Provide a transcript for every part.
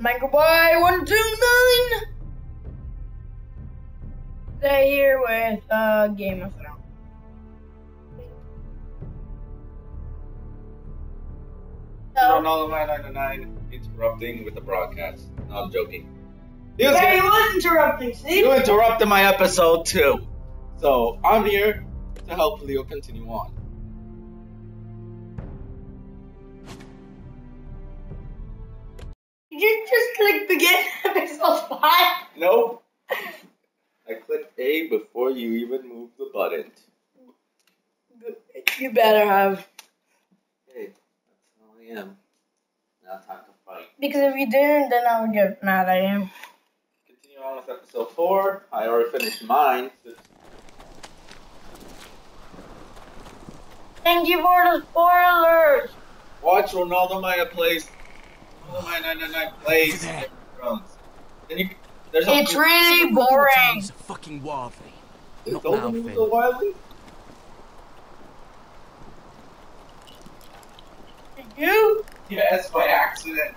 Minecraftboy129. Today here with Game of Thrones. Minecraftboy129 interrupting with the broadcast. No, I'm joking. He was interrupting, see? You interrupted my episode too. So I'm here to help Leo continue on. Did you just click begin episode 5? Nope. I clicked A before you even moved the button. You better have. Hey, that's how I am. Now time to fight. Because if you didn't, then I would get mad at you. Continue on with episode 4. I already finished mine. Thank you for the spoilers. Watch Ronaldo Maya plays. Ronaldo Maya 999 plays Game of Thrones. Then you, it's really boring. It's fucking wildly. Not now, Finn. So wildly? Did you? Yes, by accident.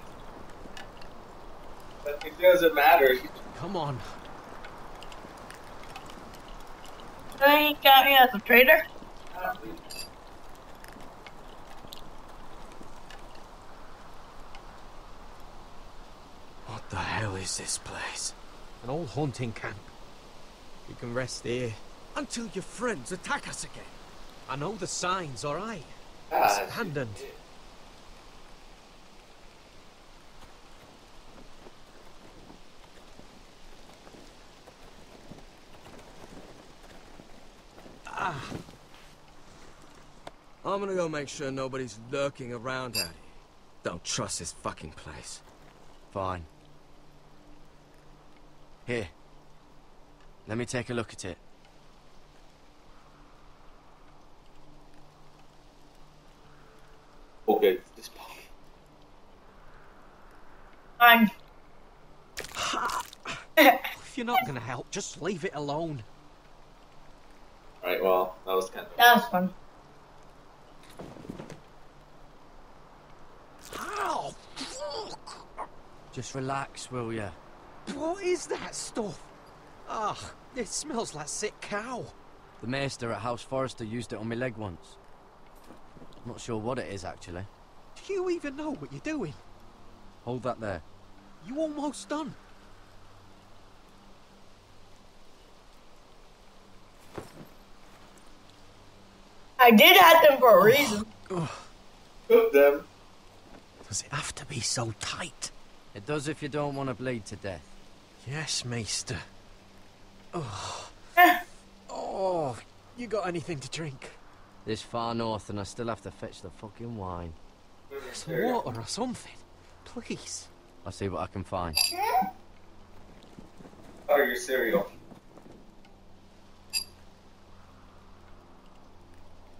But it doesn't matter. Come on. So you got me as a traitor? What the hell is this place? An old hunting camp. You can rest here until your friends attack us again. I know the signs, alright? It's abandoned. I'm gonna go make sure nobody's lurking around out here. Don't trust this fucking place. Fine. Here. Let me take a look at it. Okay, this Fine. If you're not gonna help, just leave it alone. Alright, well, that was kind of... That was fun. Ow! Fuck! Just relax, will ya? What is that stuff? Ugh, it smells like sick cow. The maester at House Forrester used it on my leg once. Not sure what it is, actually. Do you even know what you're doing? Hold that there. You almost done. I did add them for a reason. Cook them. Does it have to be so tight? It does if you don't want to bleed to death. Yes, maester. Oh. Oh, you got anything to drink? This far north and I still have to fetch the fucking wine. Some water or something, please. I'll see what I can find. Oh, your cereal.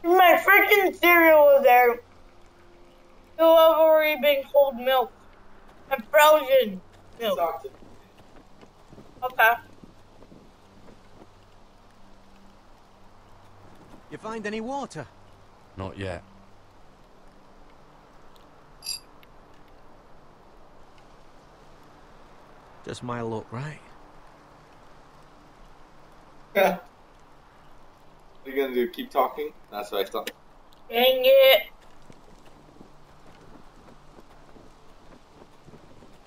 My freaking cereal was there. You'll have already been cold milk. And frozen milk. Okay. You find any water? Not yet. Just my luck, right? Yeah. What are you gonna do? Keep talking? That's what I thought. Dang it.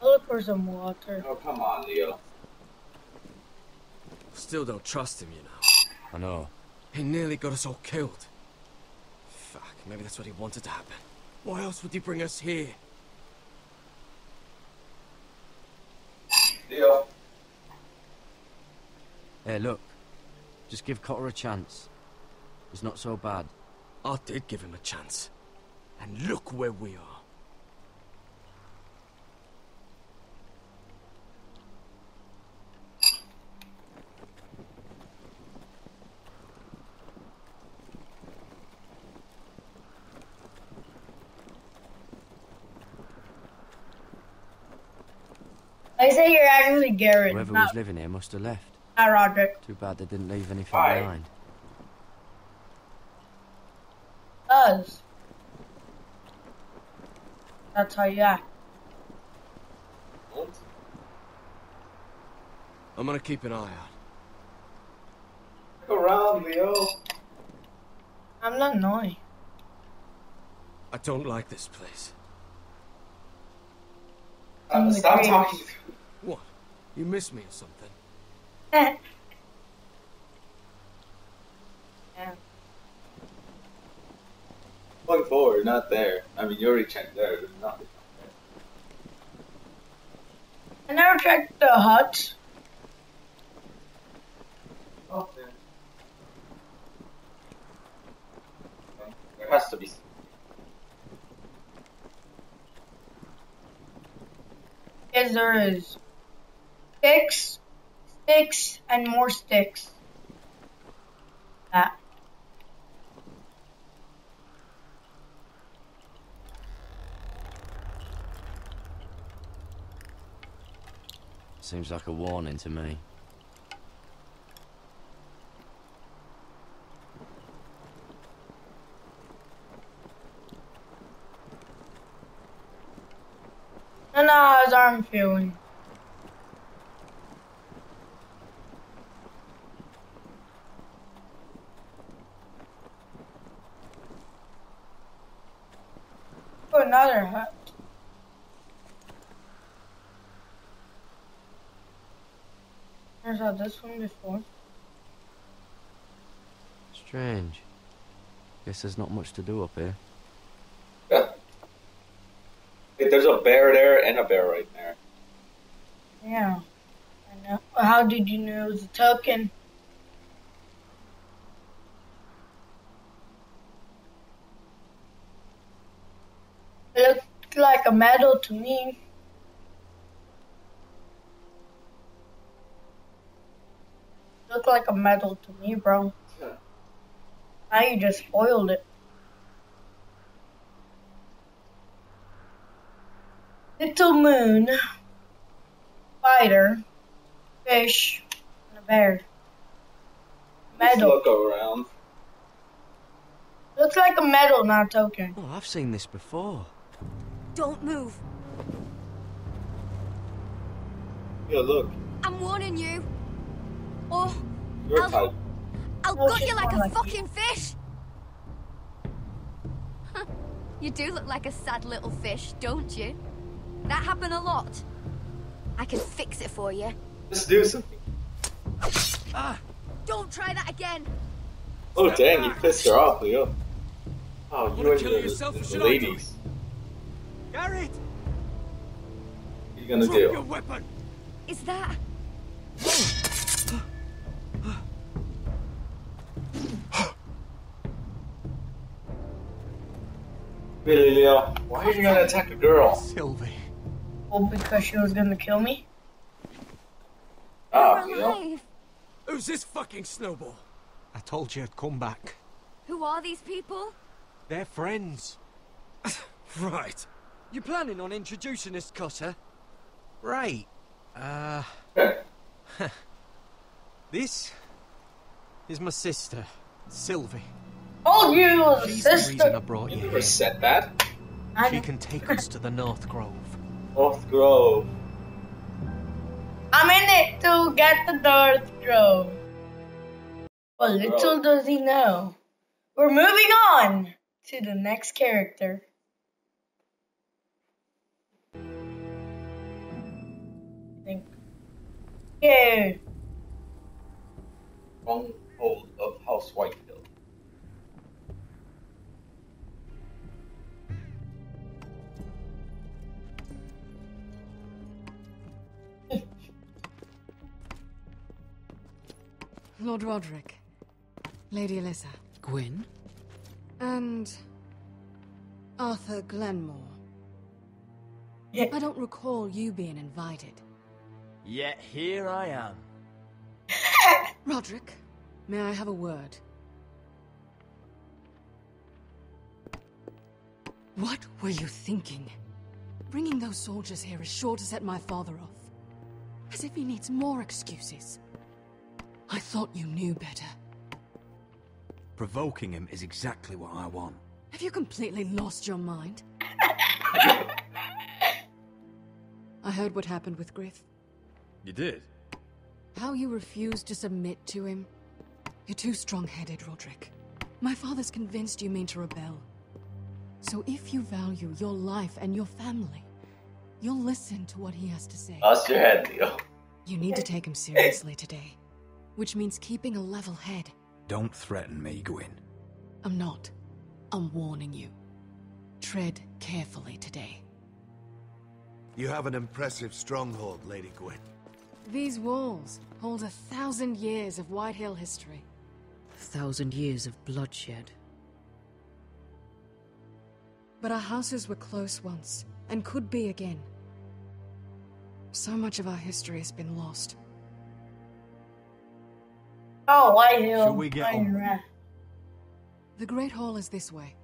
I'll look for some water. Oh, come on, Leo. Still don't trust him, you know. I know. He nearly got us all killed. Fuck, maybe that's what he wanted to happen. Why else would he bring us here? Leo. Hey, look. Just give Cotter a chance. It's not so bad. I did give him a chance. And look where we are. I say you're actually Garrett. Whoever was living here must have left. Not Roderick. Too bad they didn't leave anything Why? behind. Does. That's how you act. Don't I'm gonna keep an eye out. Look around, Leo. I'm not annoying. I don't like this place. Stop talking. What? You miss me or something? Yeah. Going forward, not there. I mean, you already checked there. There's nothing there. I never checked the huts. Oh, man. There has to be. Yes, there is. Sticks, and more sticks. That. Seems like a warning to me. And how's arm feeling? Oh, another hut. I saw this one before. Strange. Guess there's not much to do up here. Yeah. Wait, there's a bear there and a bear right there. Yeah, I know. Well, how did you know it was a token? It looked like a medal to me. Looked like a medal to me, bro. Yeah. Now you just spoiled it. Little moon, spider, fish, and a bear. Let's Medal. look around. Looks like a medal, not a token. Oh, I've seen this before. Don't move. Yeah, look. I'm warning you. Or Your I'll- type. I'll Oh, gut she's you like more a like fucking fish. You do look like a sad little fish, don't you? That happen a lot. I can fix it for you. Just do something. Don't try that again. Oh, dang, you pissed her off, Leo. Oh, you Wanna and kill the, yourself or the should I do ladies. Garrett! What are you gonna Drop your do? weapon! Is that... Really, Leo? Why are you gonna attack a girl? Sylvie. Oh, because she was gonna kill me? Ah, You're Leo. alive. Who's this fucking snowball? I told you I'd come back. Who are these people? They're friends. Right. You planning on introducing this cutter? Right. Okay. This is my sister, Sylvie. Told you it was a She's the reason I sister. brought You you never here. said that. I She know. can take us to the North Grove. North Grove. I'm in it to get the North Grove. Well, little does he know. We're moving on to the next character. I think. Yeah. Stronghold of House Whitehill. Lord Roderick, Lady Alyssa, Gwyn? and Arthur Glenmore. Yeah. I don't recall you being invited. Yet here I am. Roderick, may I have a word? What were you thinking? Bringing those soldiers here is sure to set my father off. As if he needs more excuses. I thought you knew better. Provoking him is exactly what I want. Have you completely lost your mind? I heard what happened with Griff. You did? How you refuse to submit to him? You're too strong-headed, Roderick. My father's convinced you mean to rebel. So if you value your life and your family, you'll listen to what he has to say. Lost your head, Leo. You need to take him seriously today, which means keeping a level head. Don't threaten me, Gwyn. I'm not. I'm warning you. Tread carefully today. You have an impressive stronghold, Lady Gwyn. These walls hold 1,000 years of Whitehill history. 1,000 years of bloodshed. But our houses were close once, and could be again. So much of our history has been lost. Oh, Whitehill. Shall we get on? Minecraft. The Great Hall is this way.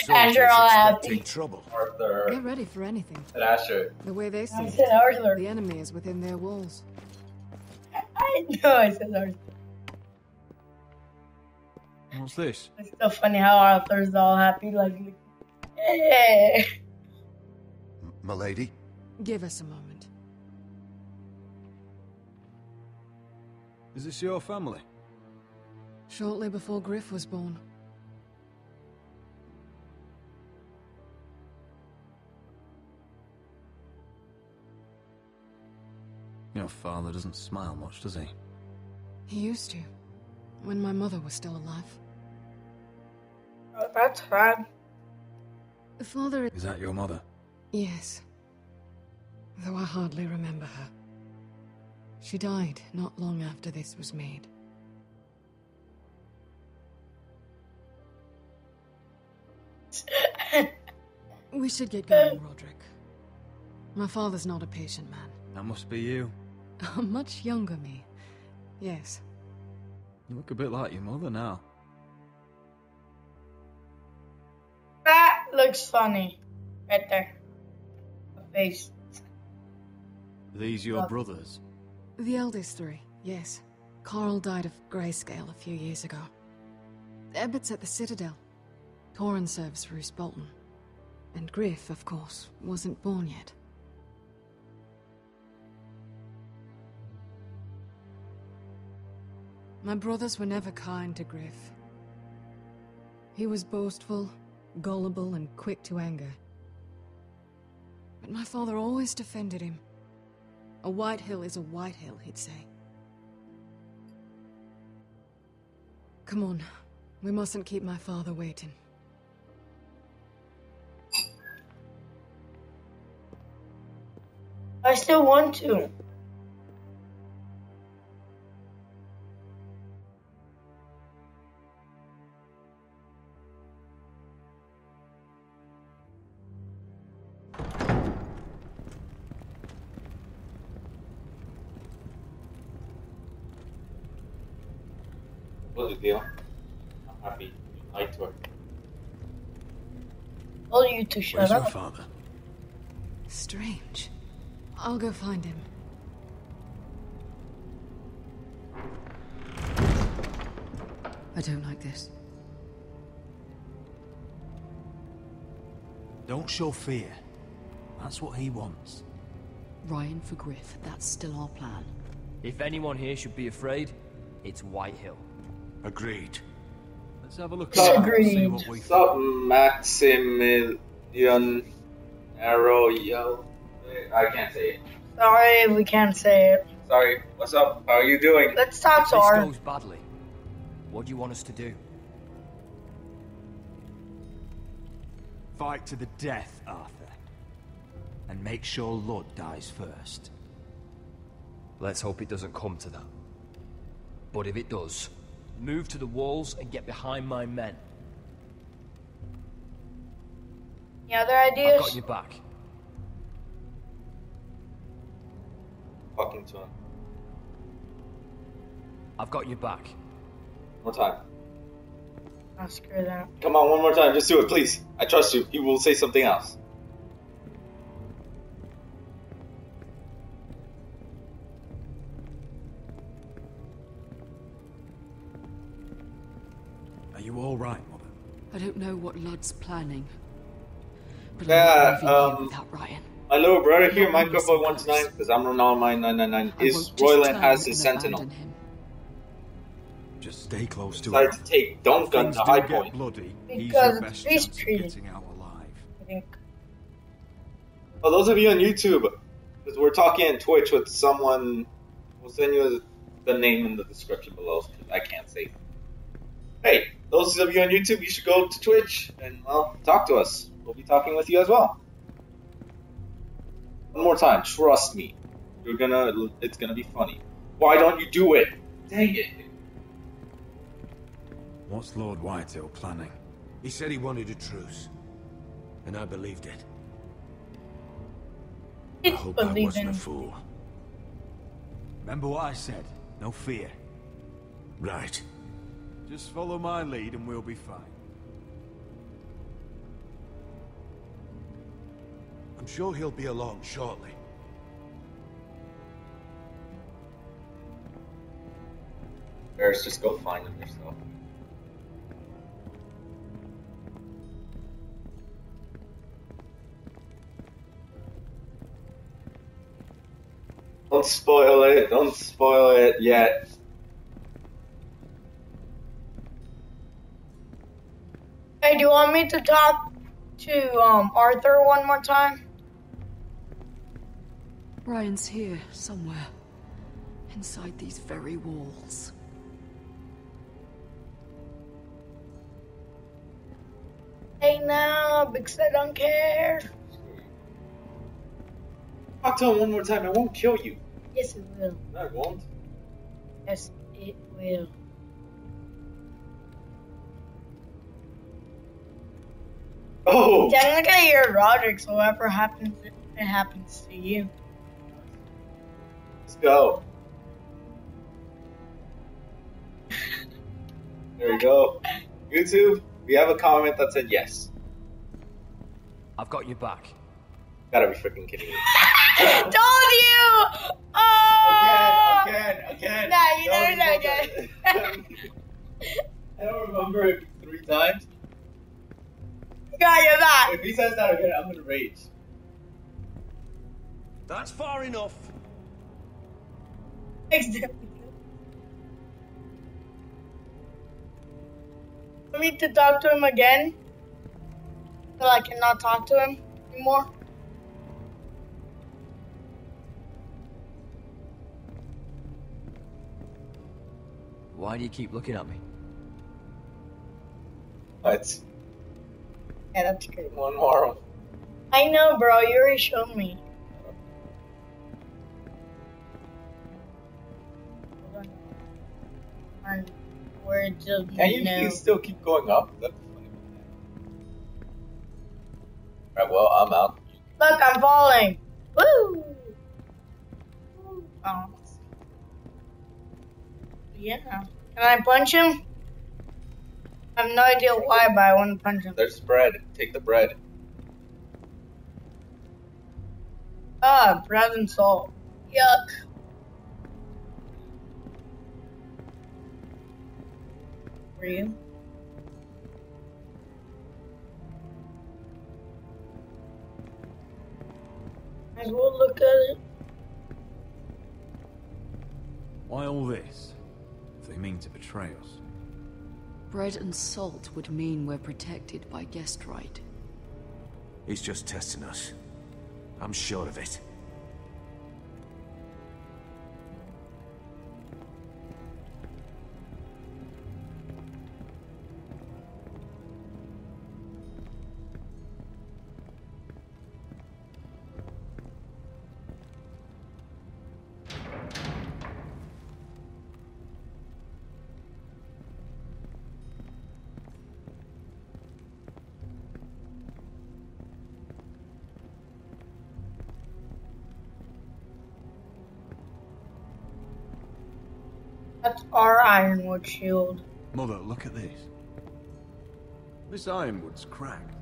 Asher, all happy. Trouble. Arthur. Get ready for anything. And Asher. The way they see I it, said Arthur. the enemy is within their walls. I know I said Arthur. What's this? It's so funny how Arthur's all happy, like, yeah. Milady? Give us a moment. Is this your family? Shortly before Griff was born. Your father doesn't smile much, does he? He used to, when my mother was still alive. Oh, that's sad. Father... Is that your mother? Yes. Though I hardly remember her. She died not long after this was made. We should get going, Roderick. My father's not a patient man. That must be you. A much younger me. Yes. You look a bit like your mother now. That looks funny. Right there. The face. Are these your brothers? The eldest three, yes. Carl died of grayscale a few years ago. Ebbett's at the Citadel. Torrin serves Roose Bolton. And Griff, of course, wasn't born yet. My brothers were never kind to Griff. He was boastful, gullible, and quick to anger. But my father always defended him. A Whitehill is a Whitehill, he'd say. Come on. We mustn't keep my father waiting. I still want to. What's the deal? I'm happy you lied to her. Told you to shut Where's your up. father? Strange. I'll go find him. I don't like this. Don't show fear. That's what he wants. Ryan for Griff, that's still our plan. If anyone here should be afraid, it's Whitehill. Agreed. Let's have a look Agreed. around and see what we What's up, Maximilian Arroyo? I can't say it. Sorry, we can't say it. Sorry. What's up? How are you doing? Let's talk If to this her. goes badly, what do you want us to do? Fight to the death, Arthur. And make sure Ludd dies first. Let's hope it doesn't come to that. But if it does, move to the walls and get behind my men. Any other I've ideas? got your back. Talking to him. I've got your back. One more time. Oh, screw that. Come on, one more time. Just do it, please. I trust you. He will say something else. Are you all right, Mother? I don't know what Ludd's planning. But Yeah, I'm not leaving here without Ryan. My little brother here, Not unless he Minecraftboy129, goes. because I'm Ronaldo999, I is won't just Royland turn has his and Sentinel. abandon him. Just stay close to Decided him. to take Dunk Gun Things to do High get Point. bloody. He's Because your best he's chance of treated. getting out alive. I think. For those of you on YouTube, because we're talking on Twitch with someone, we'll send you the name in the description below, because I can't say. Hey, those of you on YouTube, you should go to Twitch and, well, talk to us. We'll be talking with you as well. One more time, trust me. It's gonna be funny. Why don't you do it? Dang it. What's Lord Whitetail planning? He said he wanted a truce, and I believed it. I hope I wasn't a fool. Remember what I said? No fear. Right. Just follow my lead and we'll be fine. I'm sure he'll be along shortly. Bears, just go find him yourself. Don't spoil it. Don't spoil it yet. Hey, do you want me to talk to Arthur one more time? Ryan's here, somewhere. Inside these very walls. Hey now, because I don't care. Talk to him one more time. I won't kill you. Yes, it will. No, I won't. Yes, it will. Oh! Technically, you're Roderick, so whatever happens, it happens to you. Let's go. There we go. YouTube, we have a comment that said yes. I've got your back. Gotta be freaking kidding me. Told you! Oh! Again. Nah, you never said again. I don't remember it 3 times. Got your back. If he says that again, I'm gonna rage. That's far enough. I need to talk to him again. So I cannot talk to him anymore. Why do you keep looking at me? What? Yeah, that's good. One more. I know, bro. You already showed me. Hold on. Words of Can you no. please still keep going up? That's funny. Alright, well, I'm out. Look, I'm falling. Woo! Oh. Yeah. Can I punch him? I have no idea why, but I want to punch him. There's bread. Take the bread. Ah, bread and salt. Yuck. For you? Might as well look at it. Why all this? If they mean to betray us. Bread and salt would mean we're protected by guest right. He's just testing us. I'm sure of it. That's our ironwood shield. Mother, look at this. This ironwood's cracked.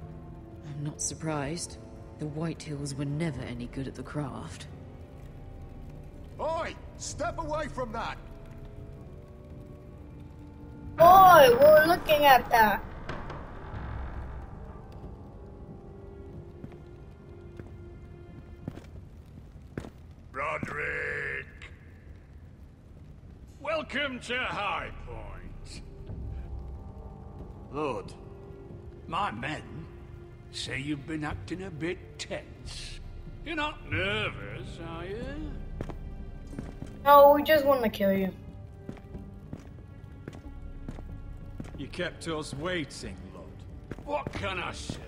I'm not surprised. The Whitehills were never any good at the craft. Oi! Step away from that! Boy, we're looking at that. Roderick! Welcome to High Point. Lord, my men say you've been acting a bit tense. You're not nervous, are you? No, we just want to kill you. You kept us waiting, Lord. What can I say?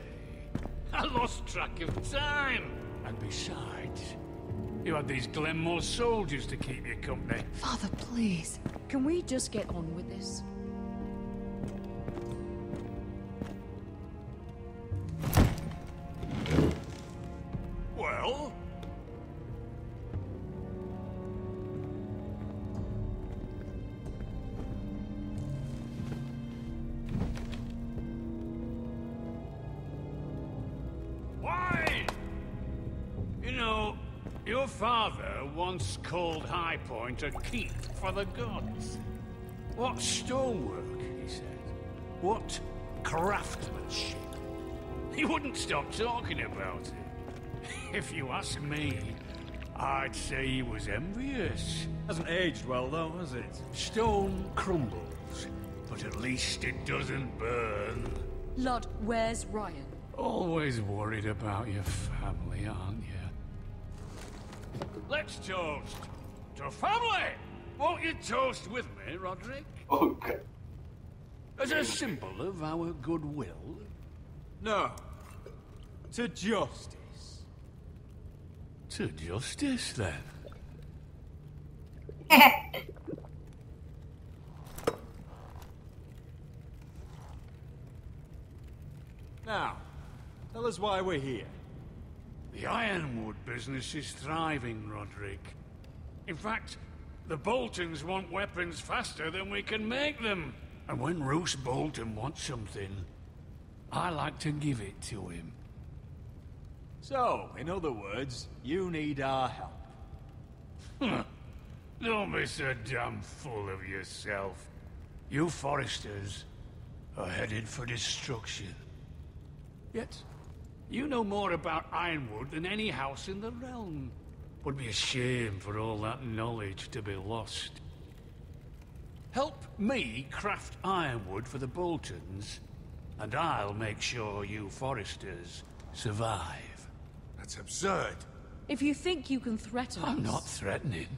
I lost track of time. And besides, you had these Glenmore soldiers to keep you company. Father, please. Can we just get on with this? Well? Why? You know, your father once called High Point a keep for the gods. What stonework, he said. What craftsmanship. He wouldn't stop talking about it. If you ask me, I'd say he was envious. Hasn't aged well, though, has it? Stone crumbles, but at least it doesn't burn. Lord, where's Ryan? Always worried about your family, aren't you? Let's toast to family! Won't you toast with me, Roderick? Okay. As a symbol of our goodwill? No. To justice. To justice, then. Now, tell us why we're here. The ironwood business is thriving, Roderick. In fact, the Boltons want weapons faster than we can make them. And when Roose Bolton wants something, I like to give it to him. So, in other words, you need our help. Don't be so damn full of yourself. You Foresters are headed for destruction. Yet, you know more about Ironwood than any house in the realm. Would be a shame for all that knowledge to be lost. Help me craft ironwood for the Boltons, and I'll make sure you Foresters survive. That's absurd. If you think you can threaten us... I'm not threatening.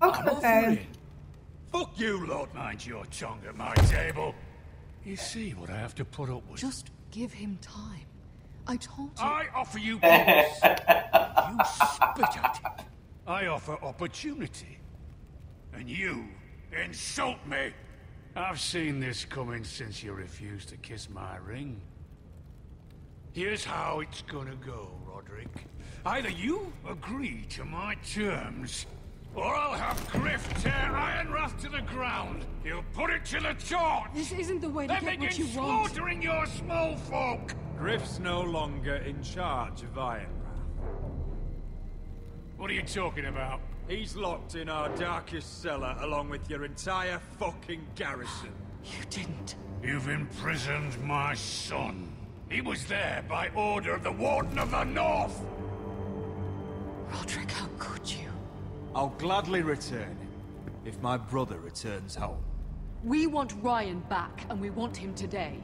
Okay. I'm offering. Fuck you, Lord, mind your tongue at my table. You see what I have to put up with. Just give him time. I told you. I offer you peace. You spit at it. I offer opportunity. And you insult me. I've seen this coming since you refused to kiss my ring. Here's how it's gonna go, Roderick. Either you agree to my terms, or I'll have Griff tear Ironwrath to the ground. He'll put it to the torch. This isn't the way to Then get what begin you want. slaughtering your small folk. Griff's no longer in charge of Ironwrath. What are you talking about? He's locked in our darkest cellar along with your entire fucking garrison. You didn't. You've imprisoned my son. He was there by order of the Warden of the North. Roderick, how could you? I'll gladly return him, if my brother returns home. We want Ryan back, and we want him today.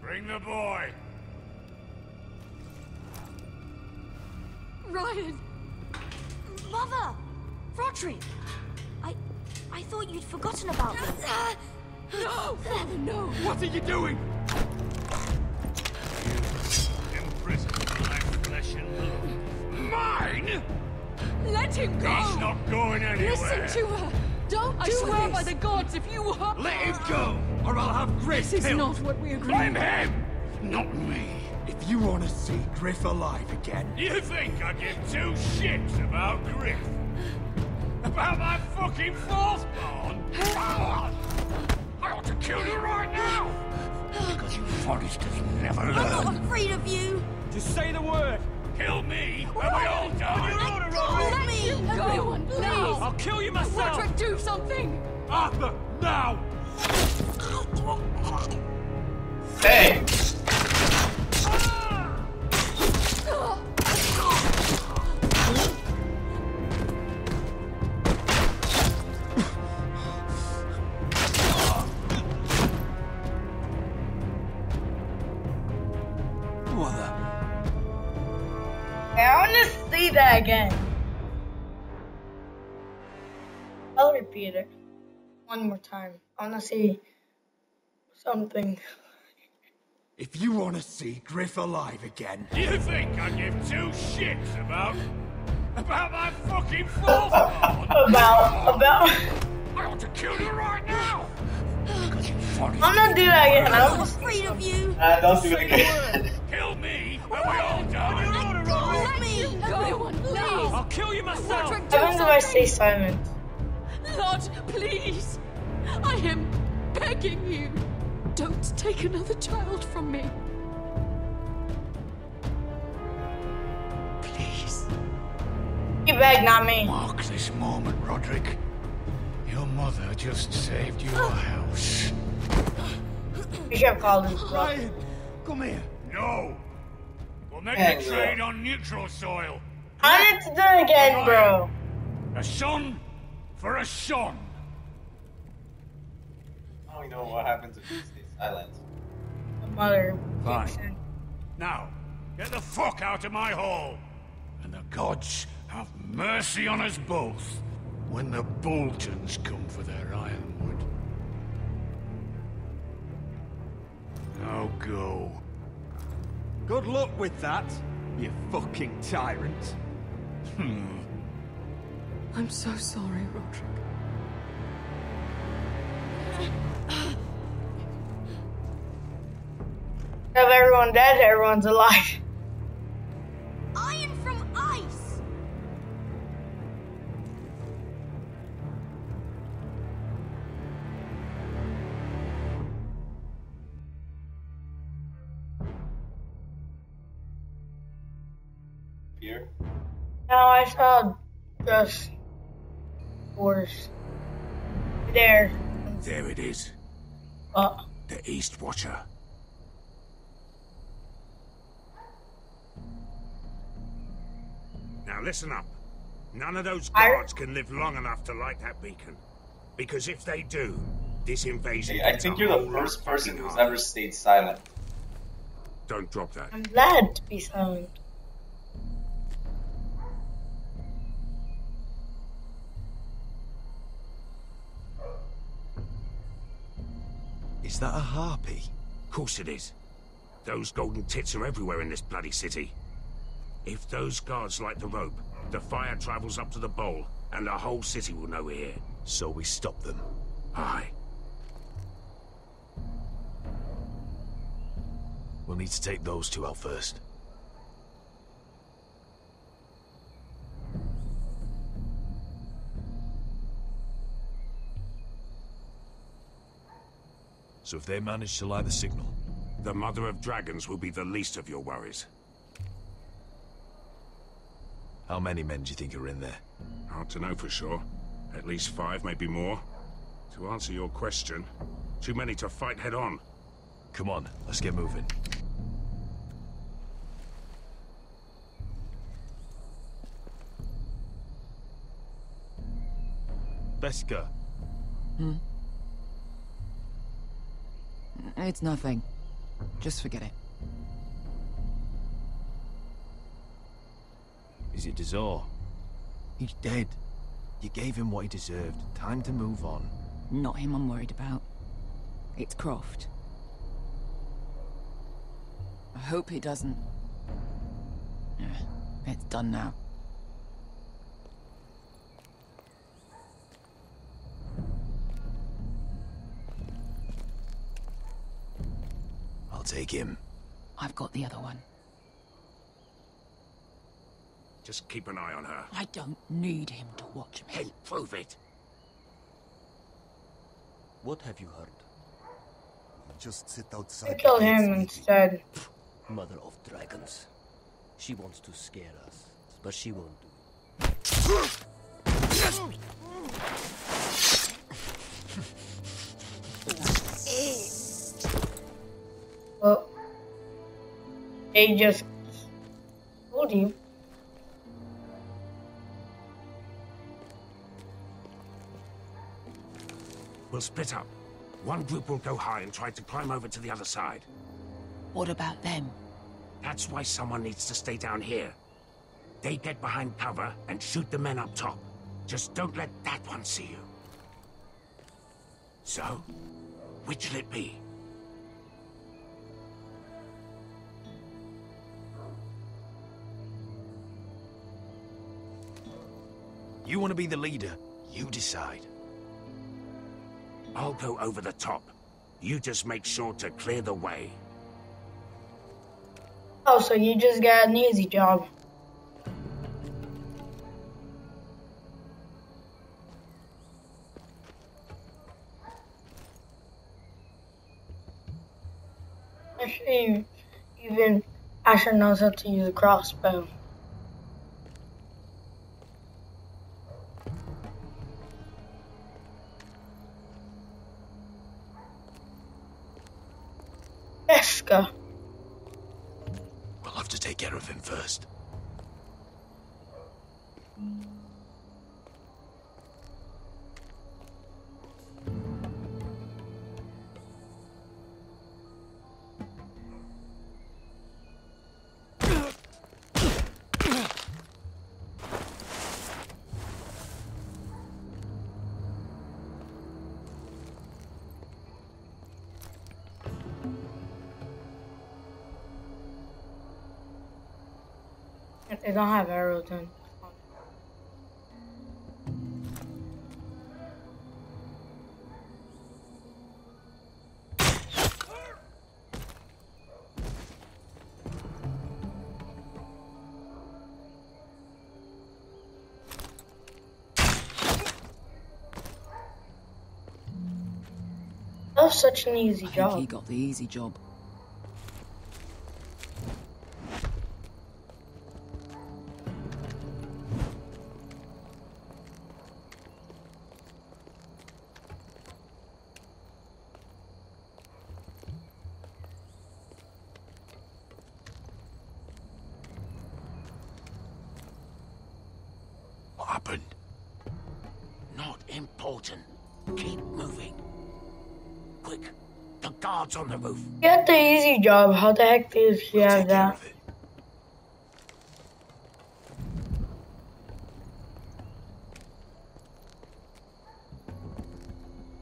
Bring the boy. Ryan! Mother! Roderick! I thought you'd forgotten about me. No! Father, no! What are you doing? You imprisoned my flesh and blood. Mine? Let him go! He's not going anywhere. Listen to her! Don't do swear this! by the gods, if you hurt... Let him go, or I'll have Griff This is killed. not what we agreed. Blame him, not me. If you want to see Griff alive again... You think I give two shits about Griff? About my fucking fourth born? I ought to kill you right now! Because You foresters never learn. I'm not afraid of you. Just say the word. Kill me, and we all die. Let me go. Everyone, please. I'll kill you myself. Roderick, do something. Arthur, now! Hey! What the? I want to see that again. I'll repeat it one more time. I want to see something. If you want to see Griff alive again... You think I give two shits about my fucking fourth one? About. I ought to kill you right now! I'm not doing that again. I'm not afraid of you. Don't do it again. Kill me, and we all die. Let me go. Everyone, please. I'll kill you myself. Roderick, do What happens if I stay something. silent? Lord, please. I am begging you. Don't take another child from me. Please. You beg, not me. Mark this moment, Roderick. Your mother just saved your house. You should have called him. Ryan, come here. No! We'll make Hang a trade on neutral soil. I need to do it again, bro. A son for a son. I don't know what happens if you stay silent. The mother. Fine. Now, get the fuck out of my hall. And the gods have mercy on us both when the Boltons come for their ironwood. Now go. Good luck with that, you fucking tyrant. I'm so sorry, Roderick. If everyone dead, everyone's alive. Iron from ice. Here? No, I saw just worse. There. There it is. The East Watcher. Now listen up. None of those guards can live long enough to light that beacon. Because if they do, this invasion... I think you're the first person who's ever stayed silent. Don't drop that. I'm glad to be silent. Is that a harpy? Of course it is. Those golden tits are everywhere in this bloody city. If those guards light the rope, the fire travels up to the bowl, and the whole city will know we're here. So we stop them. Aye. We'll need to take those two out first. So if they manage to light the signal... The Mother of Dragons will be the least of your worries. How many men do you think are in there? Hard to know for sure. At least 5, maybe more. To answer your question, too many to fight head on. Come on, let's get moving. Beska. It's nothing. Just forget it. Is it Dazor? He's dead. You gave him what he deserved. Time to move on. Not him I'm worried about. It's Croft. I hope he doesn't... It's done now. I'll take him. I've got the other one. Just keep an eye on her. I don't need him to watch me. Hey, prove it. What have you heard? just sit I outside. killed him instead. Mother of dragons. She wants to scare us, but she won't do it. Well, they just told you. We'll split up. One group will go high and try to climb over to the other side. What about them? That's why someone needs to stay down here. They get behind cover and shoot the men up top. Just don't let that one see you. So, which'll it be? You want to be the leader? You decide. I'll go over the top. You just make sure to clear the way. Oh, so you just got an easy job. Actually, even Asher knows how to use a crossbow. Eska. We'll have to take care of him first. They don't have arrows in. That was such an easy I job. think he got the easy job. What happened? Not important. Keep moving. Quick. The guards on the roof. You had the easy job. How the heck did she have Take care that? of it.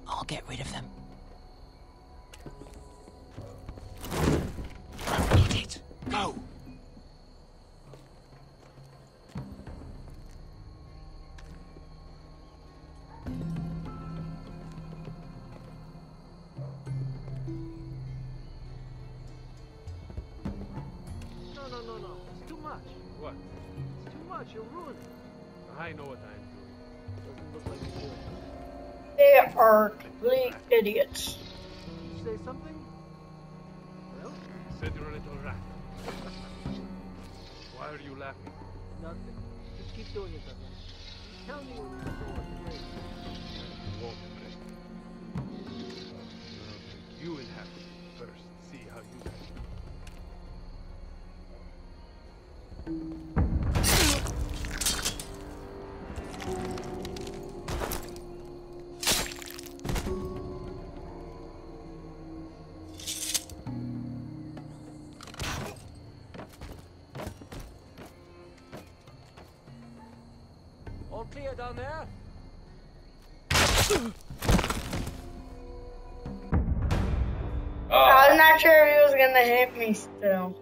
I'll get rid of them. Get it. Go. No. It's too much. What? It's too much. You'll ruin it. I know what I'm doing. Doesn't look like you do. They are complete idiots. Did you say something? Well, you said you're a little rat. Why are you laughing? Nothing. Just keep doing it, Douglas. Tell me when you know what to break. You won't break. You will have to first see how you do. All clear down there? I was not sure if he was gonna hit me still.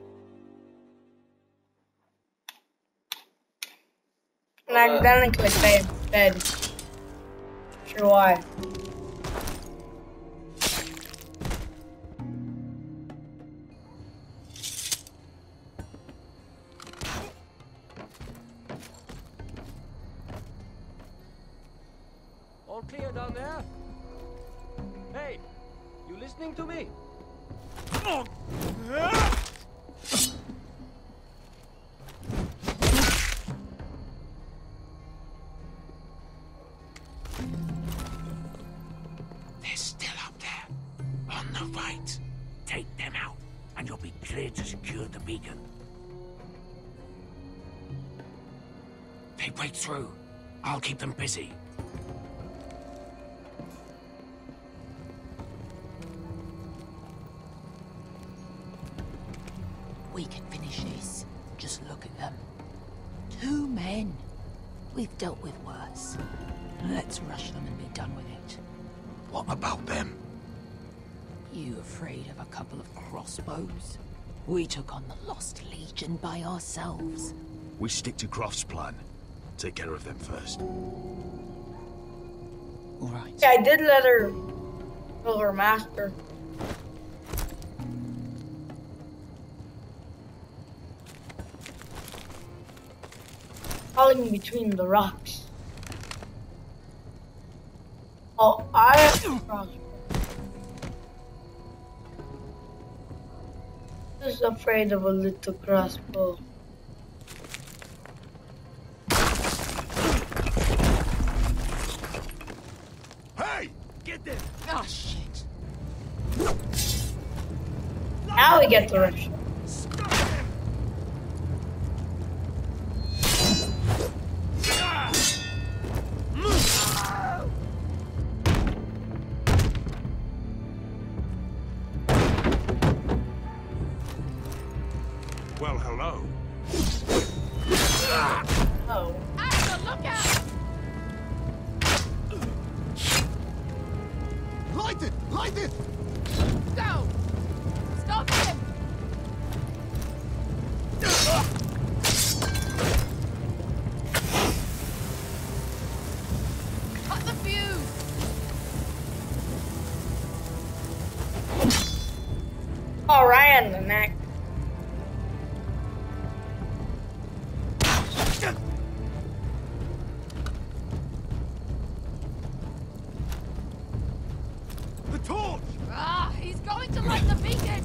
And I accidentally clicked A instead. Sure why. All clear down there? Hey, you listening to me? They're still up there. On the right. Take them out, and you'll be clear to secure the beacon. They break through. I'll keep them busy. We can finish this. Just look at them. 2 men. We've dealt with worse. Let's rush them and be done with it. What about them? You afraid of a couple of crossbows? We took on the Lost Legion by ourselves. We stick to Croft's plan. Take care of them first. All right. Yeah, I did let her kill her master. Falling between the rocks. Oh, I have a crossbow. Just afraid of a little crossbow. Hey! Get them! Oh, shit. Now we get the rush. Well, hello. Oh. Axel, look out! Light it! Light it! Go! Stop him! Cut the fuse! Oh, right in the neck. The torch! Ah, he's going to light the beacon!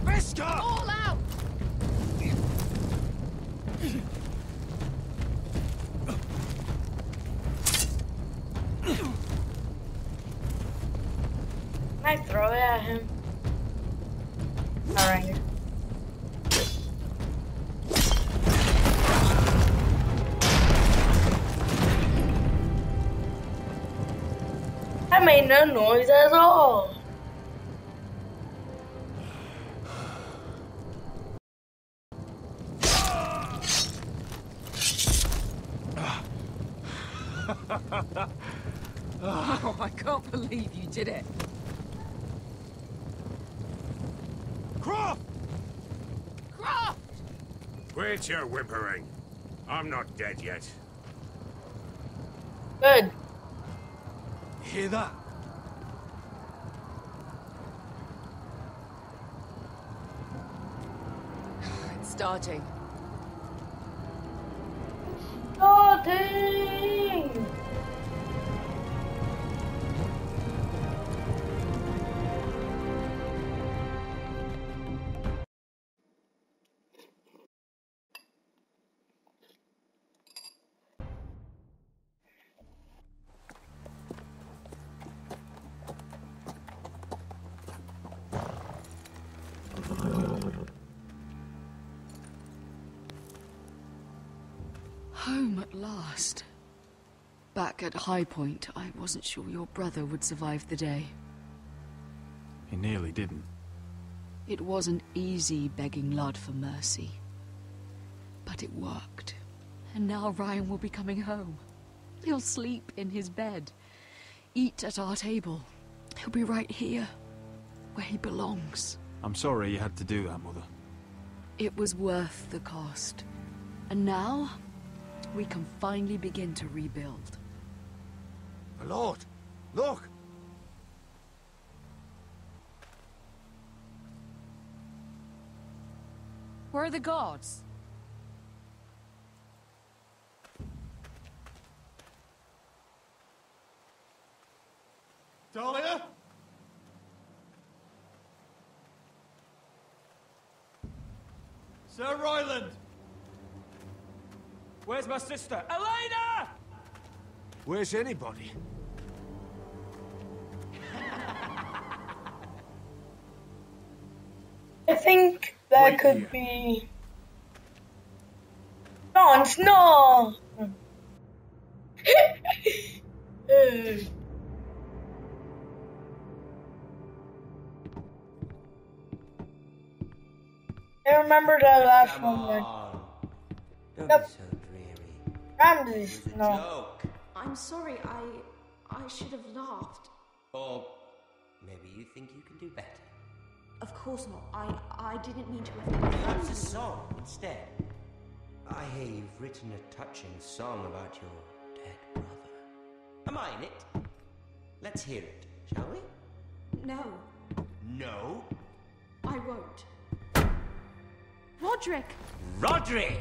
Veska! All out! Can I throw it at him? Alright. That made no noise at all. Oh, I can't believe you did it. Croft! Croft! Quit your whimpering. I'm not dead yet. Good. Hear that? It's starting. Starting! Home at last. Back at High Point, I wasn't sure your brother would survive the day. He nearly didn't. It wasn't easy begging Lud for mercy. But it worked. And now Ryan will be coming home. He'll sleep in his bed. Eat at our table. He'll be right here, where he belongs. I'm sorry you had to do that, Mother. It was worth the cost. And now, we can finally begin to rebuild. My lord, look! Where are the gods? Dahlia? Sir Royland! Where's my sister? Elena! Where's anybody? I think that Wait could here. be Jon Snow. I remember the last one. Don't Yep. be so dreary. Ramsay It was a Snow. joke. I'm sorry, I should have laughed. Or maybe you think you can do better. Of course not. I didn't mean to offend you. Perhaps a song instead. I hear you've written a touching song about your dead brother. Am I in it? Let's hear it, shall we? No, No? I won't. Roderick! Roderick!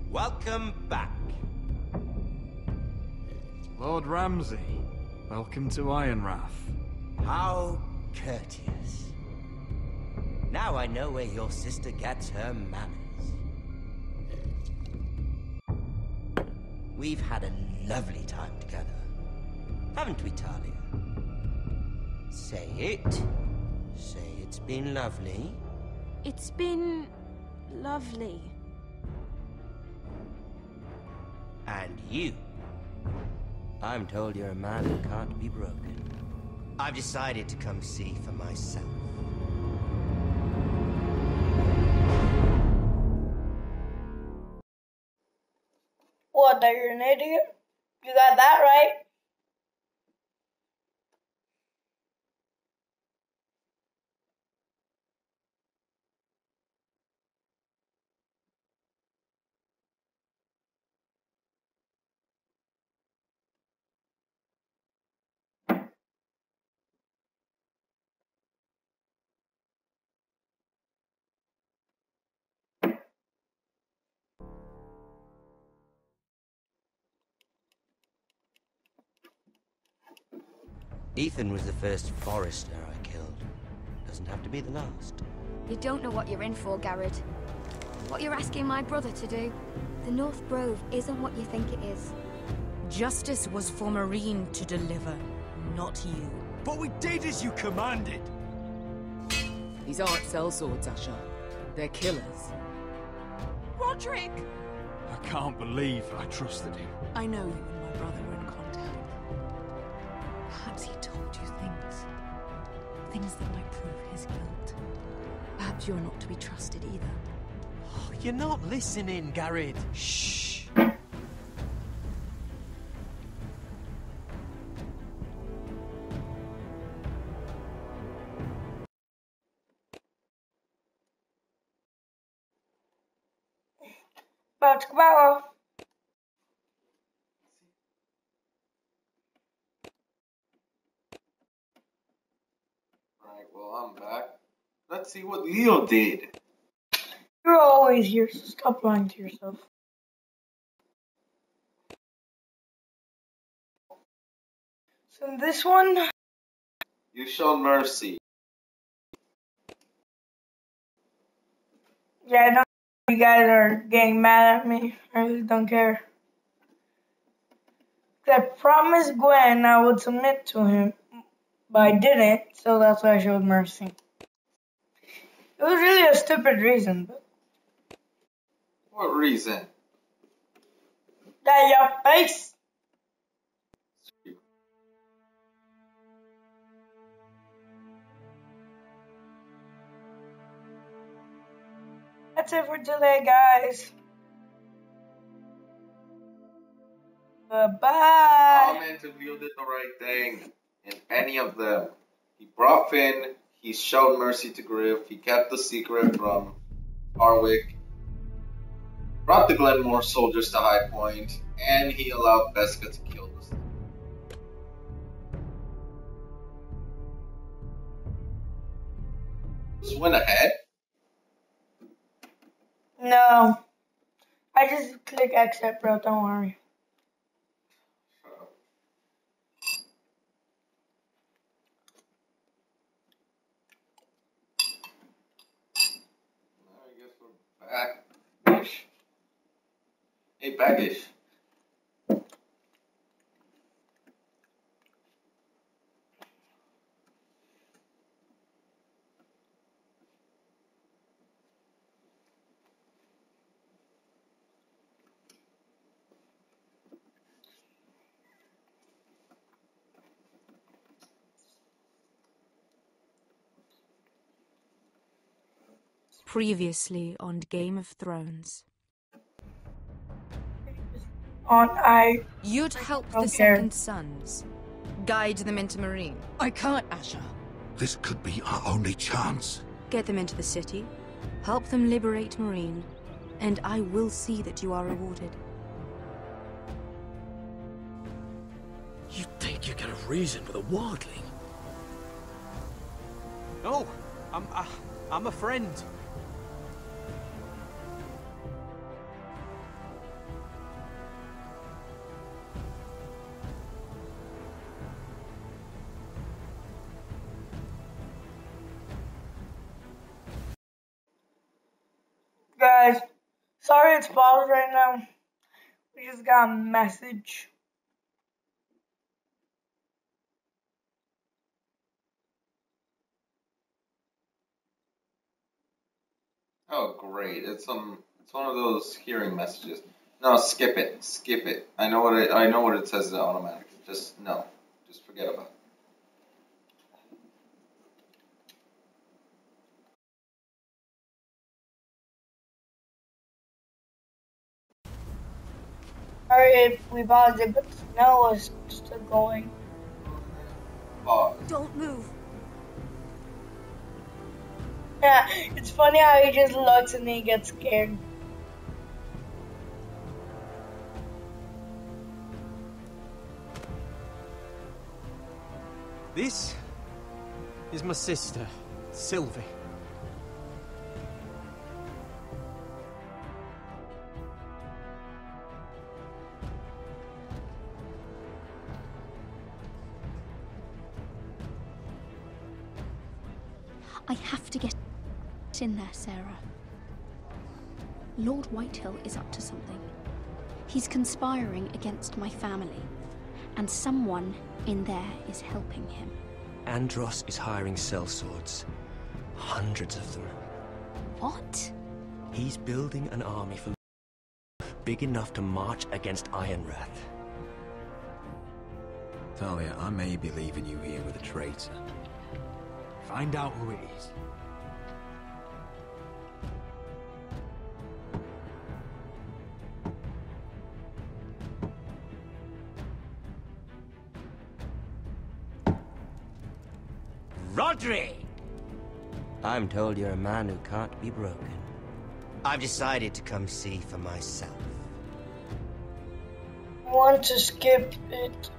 Welcome back. Lord Ramsay, welcome to Ironrath. How courteous. Now I know where your sister gets her manners. We've had a lovely time together. Haven't we, Talia? Say it. Say it's been lovely. It's been lovely. And you. I'm told you're a man who can't be broken. I've decided to come see for myself. What, that you're an idiot? You got that right. Ethan was the first forester I killed. Doesn't have to be the last. You don't know what you're in for, Garrett. What you're asking my brother to do. The North Grove isn't what you think it is. Justice was for Marine to deliver, not you. But we did as you commanded. These aren't sellswords, Asher. They're killers. Roderick! I can't believe I trusted him. I know you and my brother were in contact. Perhaps he told you things. Things that might prove his guilt. Perhaps you're not to be trusted either. Oh, you're not listening, Garrett. Shh. About to go out. Alright, well, I'm back. Let's see what Leo did. You're always here, so stop lying to yourself. So in this one, You showed mercy. yeah, I know you guys are getting mad at me. I really don't care. I promised Gwen I would submit to him, but I didn't, so that's why I showed mercy. It was really a stupid reason, but What reason? that your face. That's it for today, guys. Bye-bye. Comment if Leo did the right thing in any of them. He brought Finn, he showed mercy to Griff, he kept the secret from Harwick, brought the Glenmore soldiers to High Point, and he allowed Beska to kill us. Just went ahead. No. I just click accept, bro. Don't worry. baggish. Previously on Game of Thrones. You'd help the Second Sons. Guide them into Marine. I can't, Asher. This could be our only chance. Get them into the city. Help them liberate Marine. And I will see that you are rewarded. You think you can have reason with a wardling? No, I'm a friend. Guys, sorry it's paused right now. We just got a message. Oh great! It's one of those hearing messages. No, skip it. Skip it. I know what it says automatically. Just no. Just forget about it. Sorry if we paused it, but the snow was still going. Pause. Don't move. Yeah, it's funny how he just looks and he gets scared. This is my sister, Sylvie. I have to get in there, Sarah. Lord Whitehill is up to something. He's conspiring against my family, and someone in there is helping him. Andros is hiring sellswords. Hundreds of them. What? He's building an army for big enough to march against Ironrath. Talia, I may be leaving you here with a traitor. Find out who it is. Rodri! I'm told you're a man who can't be broken. I've decided to come see for myself. I want to skip it.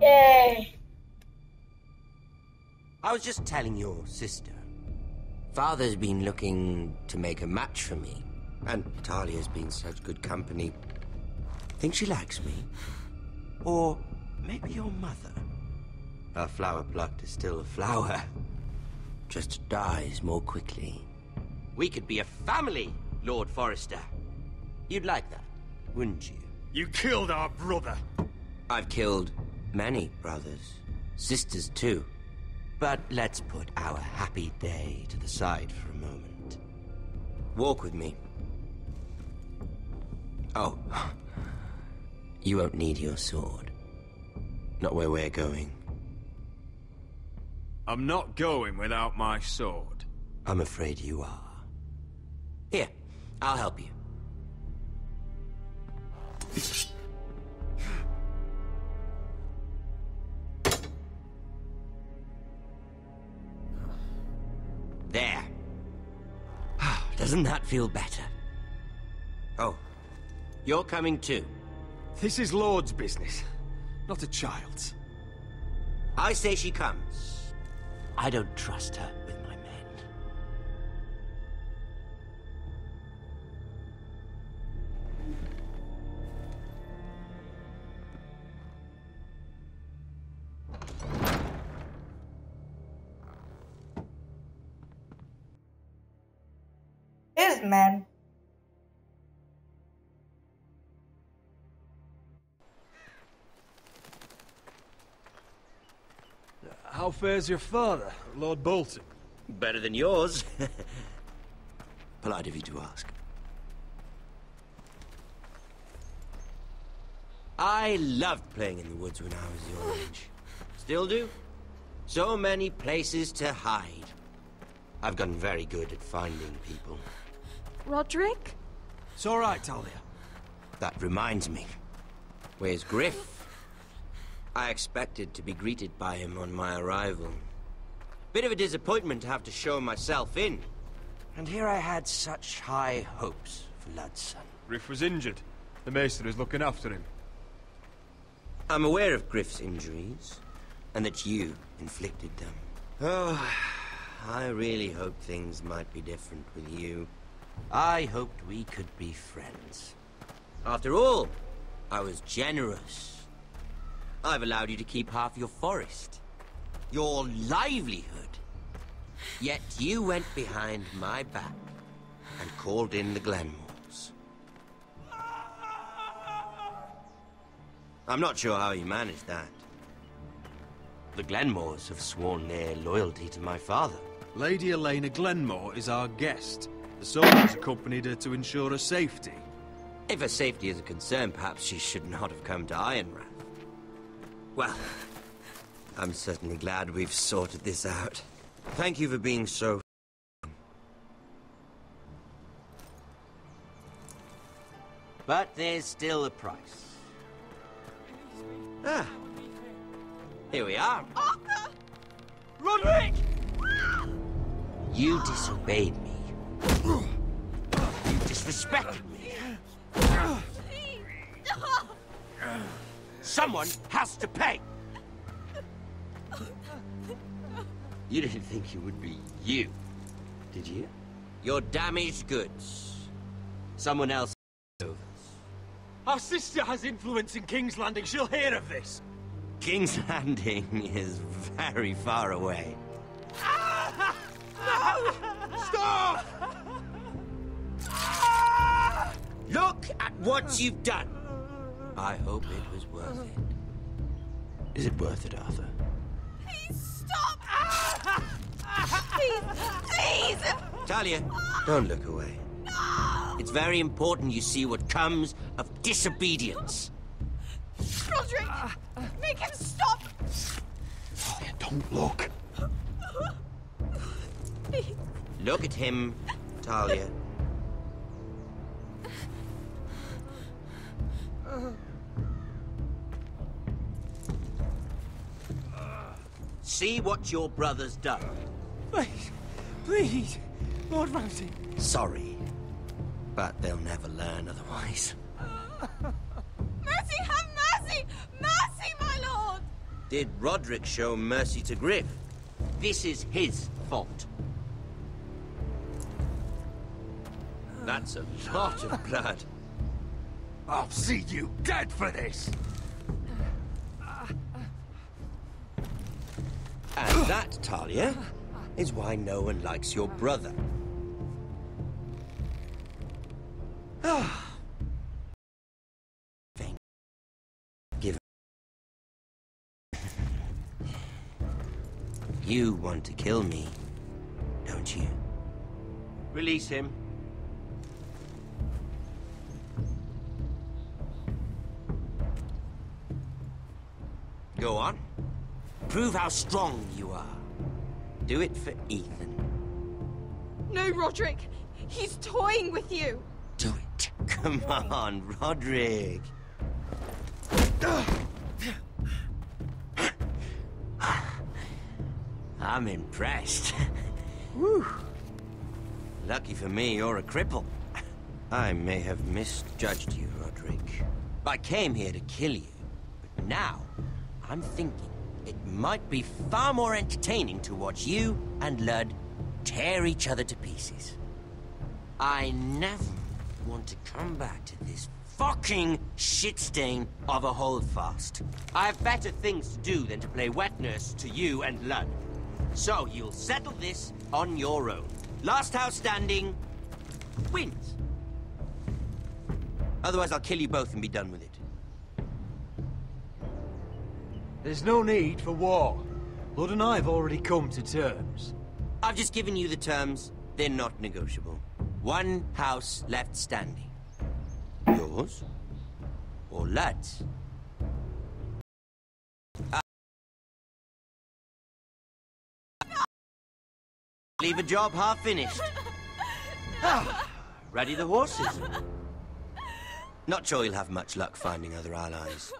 Yay! I was just telling your sister. Father's been looking to make a match for me, and Talia's been such good company. Think she likes me? Or maybe your mother? A flower plucked is still a flower. Just dies more quickly. We could be a family, Lord Forrester. You'd like that, wouldn't you? You killed our brother. I've killed many brothers, sisters too. But let's put our happy day to the side for a moment. Walk with me. Oh, you won't need your sword. Not where we're going. I'm not going without my sword. I'm afraid you are. Here, I'll help you. There. Doesn't that feel better? Oh, you're coming too. This is Lord's business, not a child's. I say she comes. I don't trust her with my men. His man. How fares your father, Lord Bolton? Better than yours. Polite of you to ask. I loved playing in the woods when I was your age. Still do. So many places to hide. I've gotten very good at finding people. Roderick? It's all right, Talia. That reminds me. Where's Griff? I expected to be greeted by him on my arrival. Bit of a disappointment to have to show myself in. And here I had such high hopes for Lud's son. Griff was injured. The maester is looking after him. I'm aware of Griff's injuries, and that you inflicted them. Oh, I really hoped things might be different with you. I hoped we could be friends. After all, I was generous. I've allowed you to keep half your forest, your livelihood. Yet you went behind my back and called in the Glenmores. I'm not sure how you managed that. The Glenmores have sworn their loyalty to my father. Lady Elena Glenmore is our guest. The soldiers accompanied her to ensure her safety. If her safety is a concern, perhaps she should not have come to Ironrath. Well, I'm certainly glad we've sorted this out. Thank you for being so... But there's still a price. Ah. Here we are. Arthur! Roderick! You disobeyed me. You disrespected me. Someone has to pay. You didn't think it would be you, did you? Your damaged goods. Someone else. Our sister has influence in King's Landing. She'll hear of this. King's Landing is very far away. No! Stop! Look at what you've done. I hope it was worth it. Is it worth it, Arthur? Please stop! Please, please! Talia, don't look away. No! It's very important you see what comes of disobedience. Roderick, make him stop! Talia, don't look. Please. Look at him, Talia. See what your brother's done. Please, please, Lord Ramsay. Sorry, but they'll never learn otherwise. Mercy, have mercy! Mercy, my lord! Did Roderick show mercy to Griff? This is his fault. That's a lot of blood. I'll see you dead for this! And that, Talia, is why no one likes your brother. Give. You want to kill me, don't you? Release him. Go on. Prove how strong you are. Do it for Ethan. No, Roderick! He's toying with you! Do it. Come on, Roderick. I'm impressed. Whew. Lucky for me, you're a cripple. I may have misjudged you, Roderick. I came here to kill you, but now I'm thinking it might be far more entertaining to watch you and Lud tear each other to pieces. I never want to come back to this fucking shit stain of a holdfast. I have better things to do than to play wet nurse to you and Lud. So you'll settle this on your own. Last house standing, wins. Otherwise, I'll kill you both and be done with it. There's no need for war. Lord and I have already come to terms. I've just given you the terms. They're not negotiable. One house left standing. Yours or Lud's? Leave a job half finished. Ready the horses. Not sure you'll have much luck finding other allies.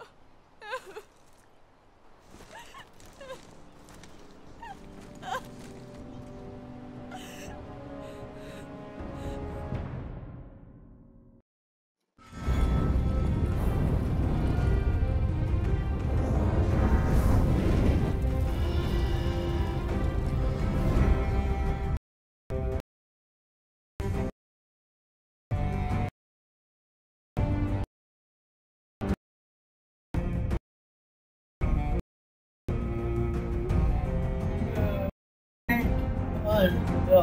Go.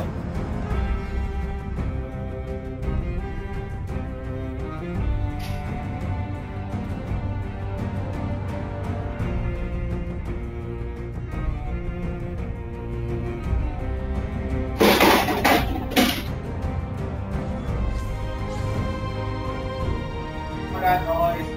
That noise.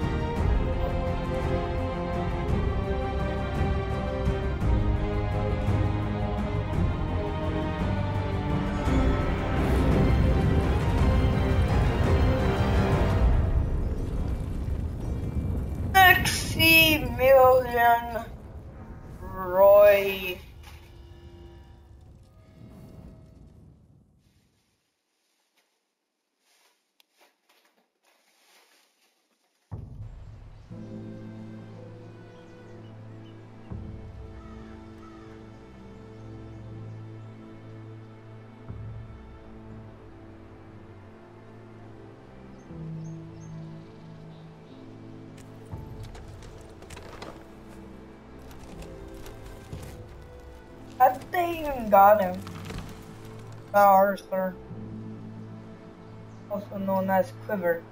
Maximilian Roy. I think they even got him. Arthur. Also known as Quiver.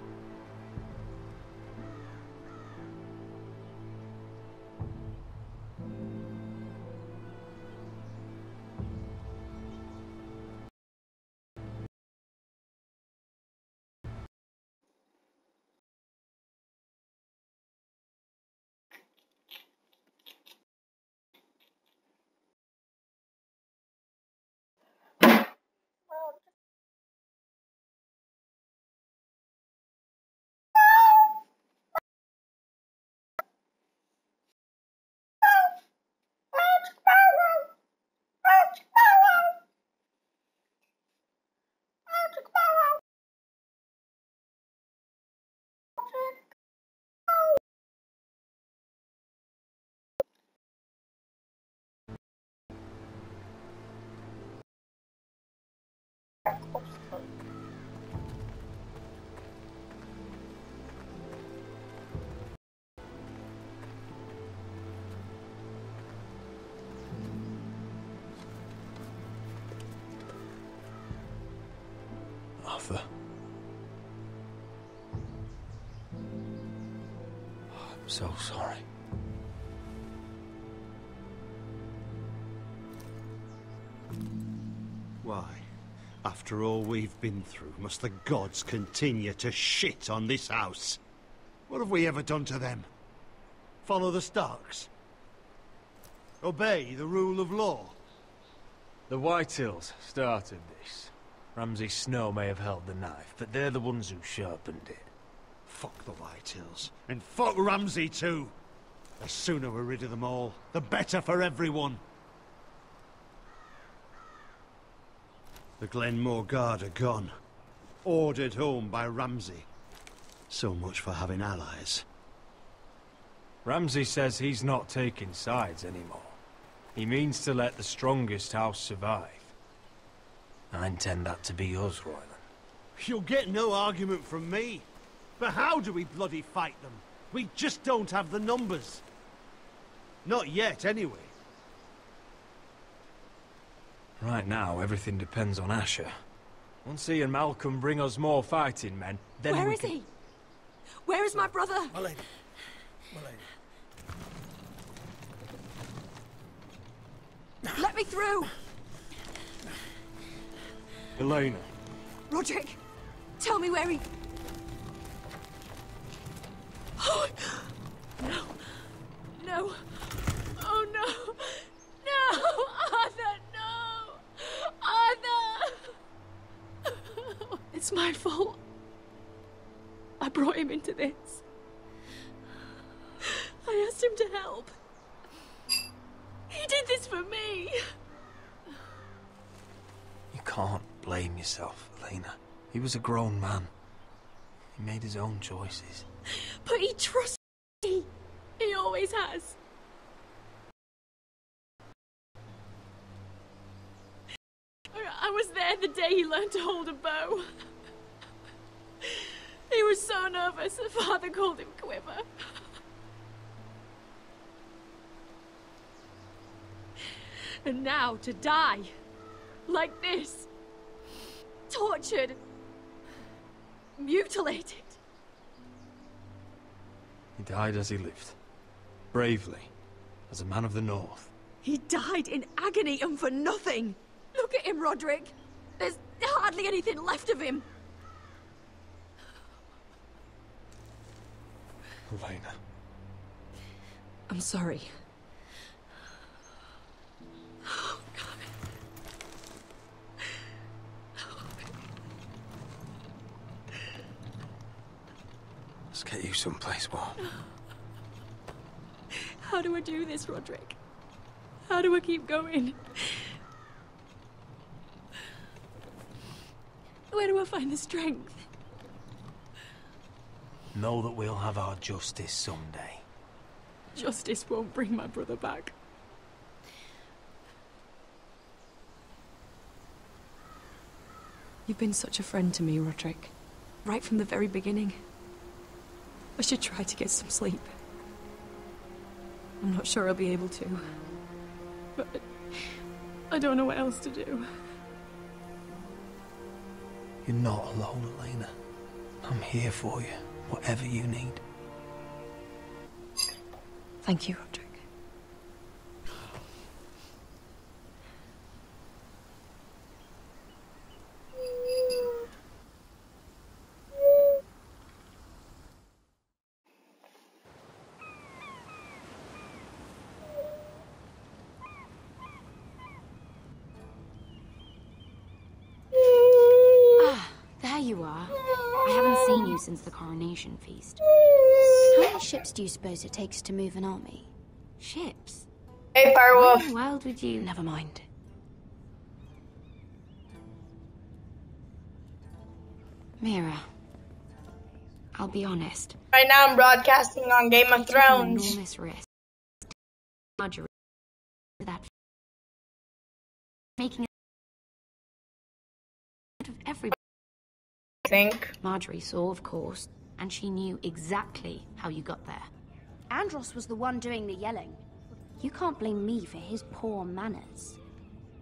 Arthur. I'm so sorry. Why? After all we've been through, must the gods continue to shit on this house? What have we ever done to them? Follow the Starks? Obey the rule of law? The Whitehills started this. Ramsay Snow may have held the knife, but they're the ones who sharpened it. Fuck the Whitehills. And fuck Ramsay too! The sooner we're rid of them all, the better for everyone. The Glenmore Guard are gone. Ordered home by Ramsay. So much for having allies. Ramsay says he's not taking sides anymore. He means to let the strongest house survive. I intend that to be us, Royland. You'll get no argument from me. But how do we bloody fight them? We just don't have the numbers. Not yet, anyway. Right now, everything depends on Asher. Once he and Malcolm bring us more fighting men, then Where we is can... he? Where is my brother? My lady. My lady. Let me through! Elena. Roderick, tell me where he... Oh, no. No. Oh, no. No! Arthur, no! Arthur! It's my fault. I brought him into this. I asked him to help. He did this for me. You can't blame yourself, Elena. He was a grown man. He made his own choices. But he trusts me. He always has. I was there the day he learned to hold a bow. He was so nervous, Father called him Quiver. And now to die, like this, tortured, mutilated. He died as he lived. Bravely. As a man of the North. He died in agony and for nothing. Look at him, Roderick. There's hardly anything left of him. Elena. I'm sorry. Let's get you someplace warm. How do I do this, Roderick? How do I keep going? Where do I find the strength? Know that we'll have our justice someday. Justice won't bring my brother back. You've been such a friend to me, Roderick. Right from the very beginning. I should try to get some sleep. I'm not sure I'll be able to. But I don't know what else to do. You're not alone, Elena. I'm here for you, whatever you need. Thank you, Roderick. There you are. I haven't seen you since the coronation feast. How many ships do you suppose it takes to move an army? Ships? Hey, Firewolf. Why in the world would you... Never mind. Mira, I'll be honest. Right now I'm broadcasting on Game of Thrones. An enormous risk. Marjorie, that making it of everybody. I think. Marjorie saw, of course, and she knew exactly how you got there. Andros was the one doing the yelling. You can't blame me for his poor manners.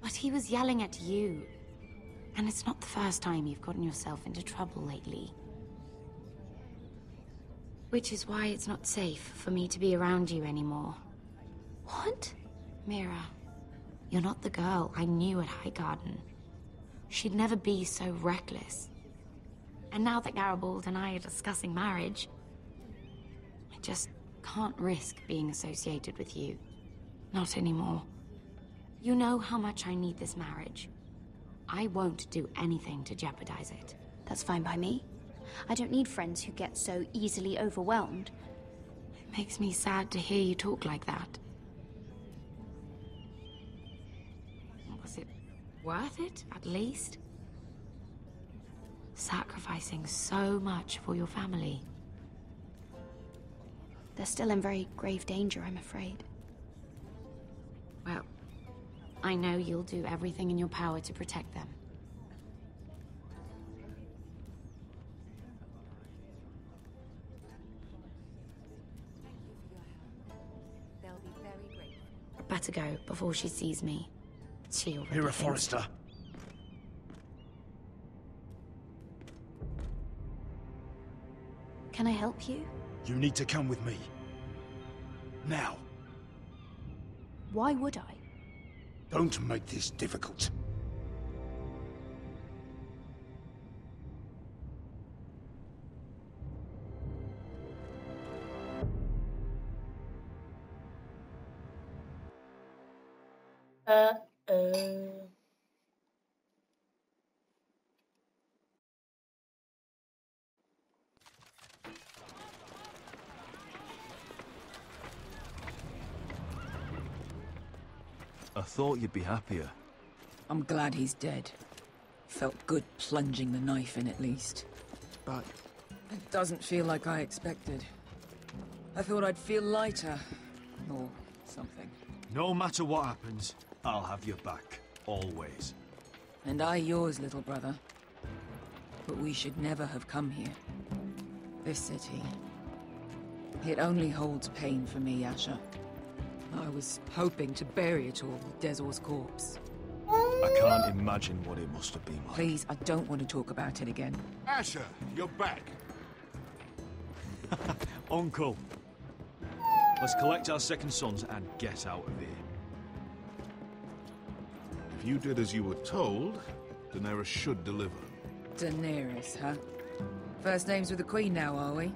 But he was yelling at you. And it's not the first time you've gotten yourself into trouble lately. Which is why it's not safe for me to be around you anymore. What? Mira, you're not the girl I knew at Highgarden. She'd never be so reckless. And now that Garibald and I are discussing marriage, I just can't risk being associated with you. Not anymore. You know how much I need this marriage. I won't do anything to jeopardize it. That's fine by me. I don't need friends who get so easily overwhelmed. It makes me sad to hear you talk like that. Was it worth it, at least? Sacrificing so much for your family. They're still in very grave danger, I'm afraid. Well, I know you'll do everything in your power to protect them. I'd better go before she sees me. She already Mira thinks- Forrester. Can I help you? You need to come with me. Now. Why would I? Don't make this difficult. Uh-oh. I thought you'd be happier. I'm glad he's dead. Felt good plunging the knife in at least. But it doesn't feel like I expected. I thought I'd feel lighter. Or something. No matter what happens, I'll have your back. Always. And I yours, little brother. But we should never have come here. This city. It only holds pain for me, Asher. I was hoping to bury it all with Dezor's corpse. I can't imagine what it must have been like. Please, I don't want to talk about it again. Asher, you're back. Uncle. Let's collect our second sons and get out of here. If you did as you were told, Daenerys should deliver. Daenerys, huh? First names with the Queen now, are we?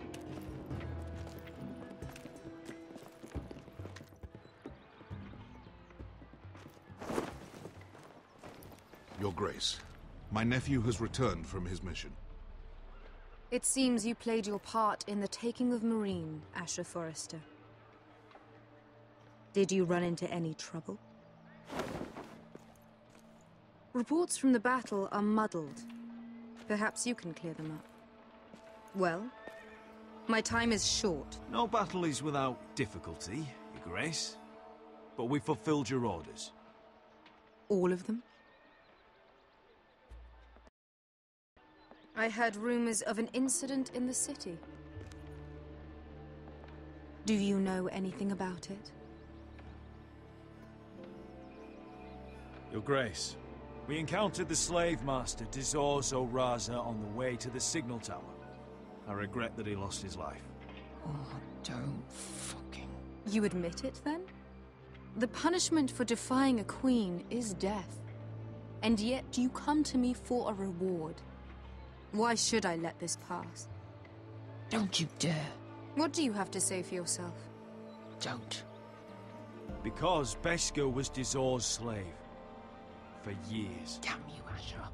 Your Grace, my nephew has returned from his mission. It seems you played your part in the taking of Marine, Asher Forrester. Did you run into any trouble? Reports from the battle are muddled. Perhaps you can clear them up. Well, my time is short. No battle is without difficulty, Your Grace. But we fulfilled your orders. All of them? I heard rumors of an incident in the city. Do you know anything about it? Your Grace, we encountered the slave master Dizor Zoraza on the way to the signal tower. I regret that he lost his life. Oh, don't fucking... You admit it, then? The punishment for defying a queen is death. And yet you come to me for a reward. Why should I let this pass? Don't you dare. What do you have to say for yourself? Don't. Because Beskha was Dizor's slave. For years. Damn you, Asher.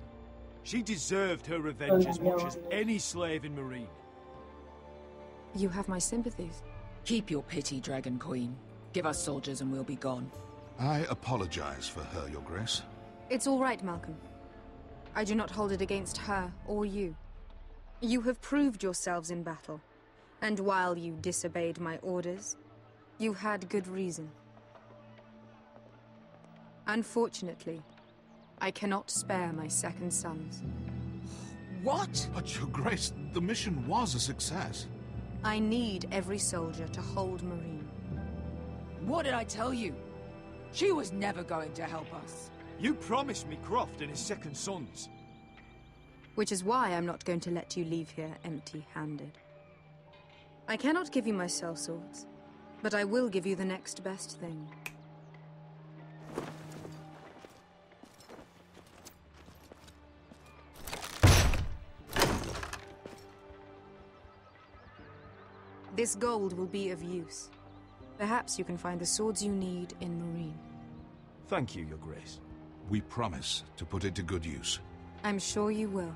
She deserved her revenge as much as any slave in Marine. You have my sympathies. Keep your pity, Dragon Queen. Give us soldiers and we'll be gone. I apologize for her, Your Grace. It's all right, Malcolm. I do not hold it against her or you. You have proved yourselves in battle, and while you disobeyed my orders, you had good reason. Unfortunately, I cannot spare my second sons. What? But, Your Grace, the mission was a success. I need every soldier to hold Marine. What did I tell you? She was never going to help us. You promised me Croft and his second sons. Which is why I'm not going to let you leave here empty-handed. I cannot give you my sellswords, but I will give you the next best thing. This gold will be of use. Perhaps you can find the swords you need in Marine. Thank you, Your Grace. We promise to put it to good use. I'm sure you will.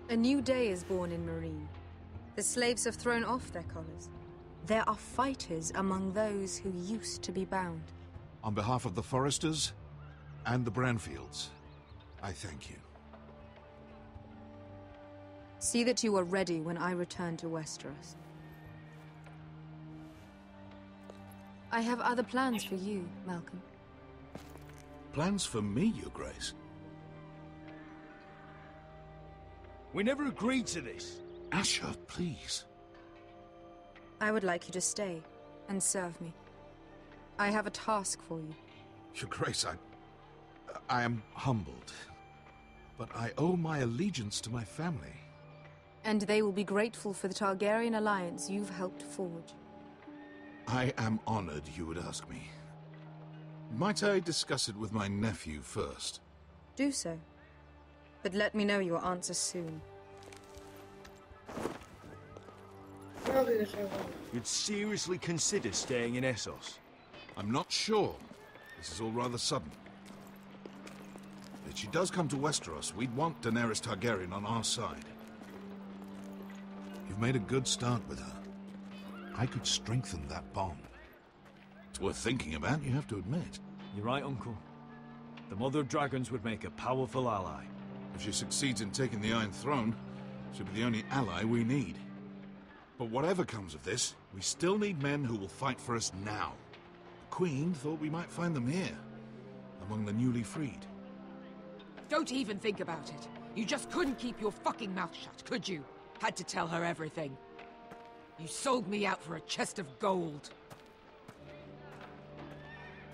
A new day is born in Marine. The slaves have thrown off their collars. There are fighters among those who used to be bound. On behalf of the Forresters and the Branfields, I thank you. See that you are ready when I return to Westeros. I have other plans for you, Malcolm. Plans for me, Your Grace? We never agreed to this. Asher, please. I would like you to stay and serve me. I have a task for you. Your Grace, I am humbled, but I owe my allegiance to my family. And they will be grateful for the Targaryen alliance you've helped forge. I am honored you would ask me. Might I discuss it with my nephew first? Do so. But let me know your answer soon. You'd seriously consider staying in Essos? I'm not sure. This is all rather sudden. If she does come to Westeros, we'd want Daenerys Targaryen on our side. You've made a good start with her. I could strengthen that bond. It's worth thinking about, you have to admit. You're right, Uncle. The Mother of Dragons would make a powerful ally. If she succeeds in taking the Iron Throne, she'll be the only ally we need. But whatever comes of this, we still need men who will fight for us now. The Queen thought we might find them here, among the newly freed. Don't even think about it. You just couldn't keep your fucking mouth shut, could you? Had to tell her everything. You sold me out for a chest of gold.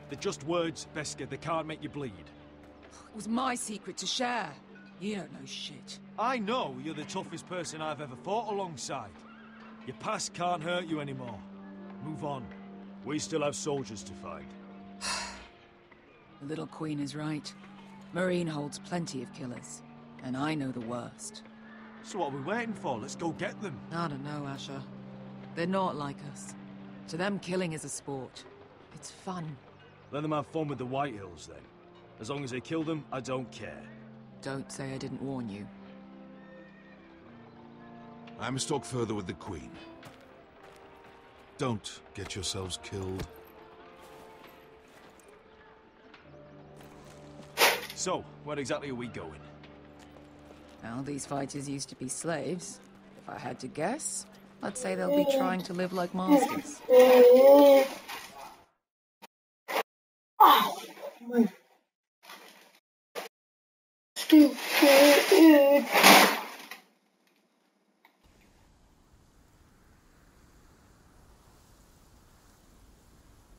They're just words, Beskha. They can't make you bleed. It was my secret to share. You don't know shit. I know you're the toughest person I've ever fought alongside. Your past can't hurt you anymore. Move on. We still have soldiers to find. The little queen is right. Marine holds plenty of killers. And I know the worst. So what are we waiting for? Let's go get them. I don't know, Asher. They're not like us. To them, killing is a sport. It's fun. Let them have fun with the White Hills, then. As long as they kill them, I don't care. Don't say I didn't warn you. I must talk further with the Queen. Don't get yourselves killed. So, where exactly are we going? Well, these fighters used to be slaves. If I had to guess, I'd say they'll be trying to live like masters. Stupid.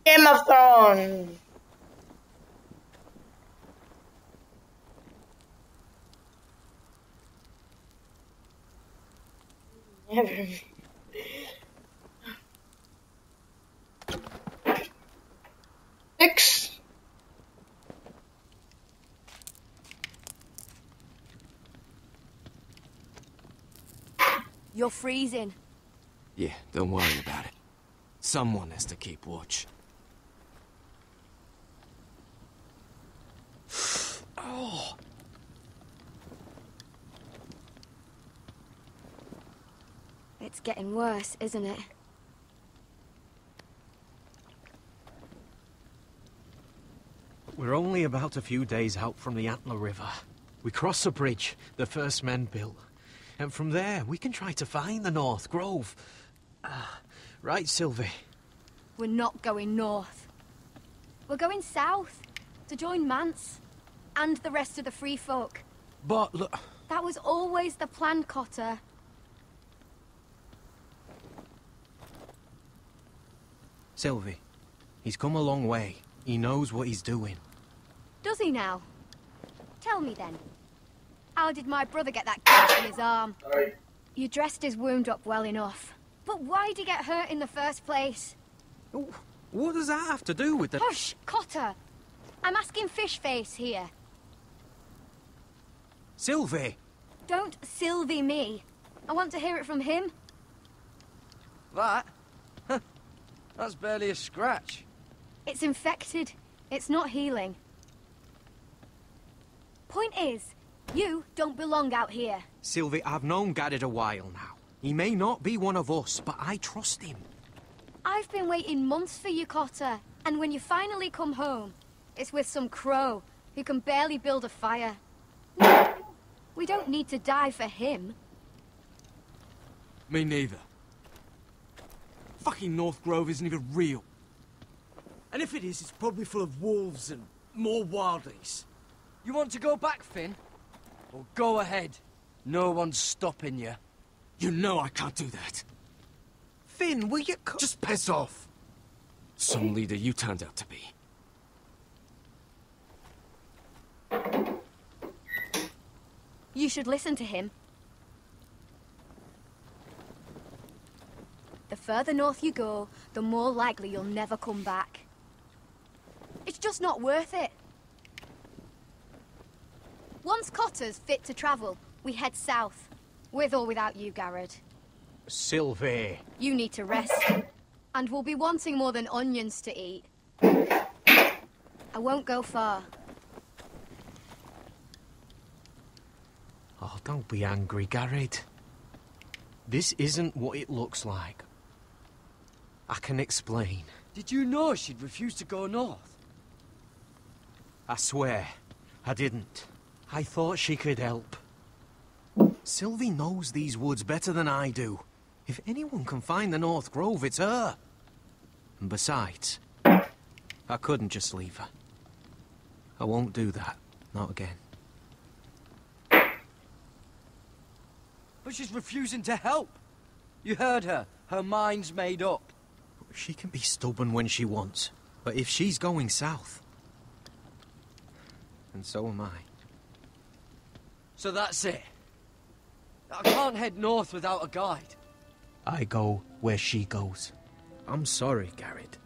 Game of Thrones. Never. Six. You're freezing. Yeah, don't worry about it. Someone has to keep watch. Oh. It's getting worse, isn't it? We're only about a few days out from the Antler River. We cross a bridge the first men built. And from there, we can try to find the North Grove. Right, Sylvie? We're not going north. We're going south to join Mance and the rest of the free folk. But look... That was always the plan, Cotter. Sylvie, he's come a long way. He knows what he's doing. Does he now? Tell me then. How did my brother get that gash in his arm? You dressed his wound up well enough. But why'd he get hurt in the first place? What does that have to do with the... Hush, Cotter! I'm asking Fishface here. Sylvie! Don't Sylvie me. I want to hear it from him. That? That's barely a scratch. It's infected. It's not healing. Point is, you don't belong out here. Sylvie, I've known Garrett a while now. He may not be one of us, but I trust him. I've been waiting months for you, Cotter. And when you finally come home, it's with some crow who can barely build a fire. We don't need to die for him. Me neither. Fucking North Grove isn't even real. And if it is, it's probably full of wolves and more wildlings. You want to go back, Finn? Well, go ahead. No one's stopping you. You know I can't do that. Finn, will you... Just piss off. Some leader you turned out to be. You should listen to him. further north you go, the more likely you'll never come back. It's just not worth it. Once Cotter's fit to travel, we head south. With or without you, Garrett. Sylvie. You need to rest. And we'll be wanting more than onions to eat. I won't go far. Oh, don't be angry, Garrett. This isn't what it looks like. I can explain. Did you know she'd refuse to go north? I swear, I didn't. I thought she could help. Sylvie knows these woods better than I do. If anyone can find the North Grove, it's her. And besides, I couldn't just leave her. I won't do that. Not again. But she's refusing to help. You heard her. Her mind's made up. She can be stubborn when she wants. But if she's going south... And so am I. So that's it. I can't head north without a guide. I go where she goes. I'm sorry, Garrett.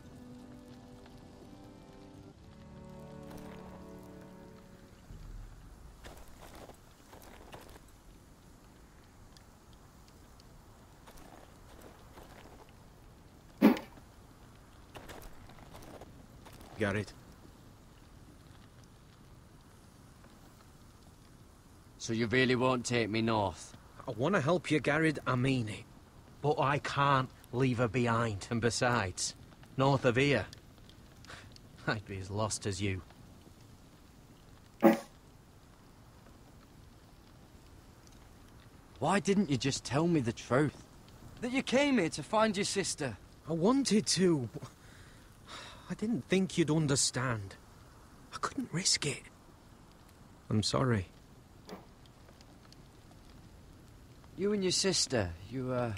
Garrett. So you really won't take me north? I want to help you, Garrett, I mean it. But I can't leave her behind. And besides, north of here, I'd be as lost as you. Why didn't you just tell me the truth? That you came here to find your sister? I wanted to. I didn't think you'd understand. I couldn't risk it. I'm sorry. You and your sister, you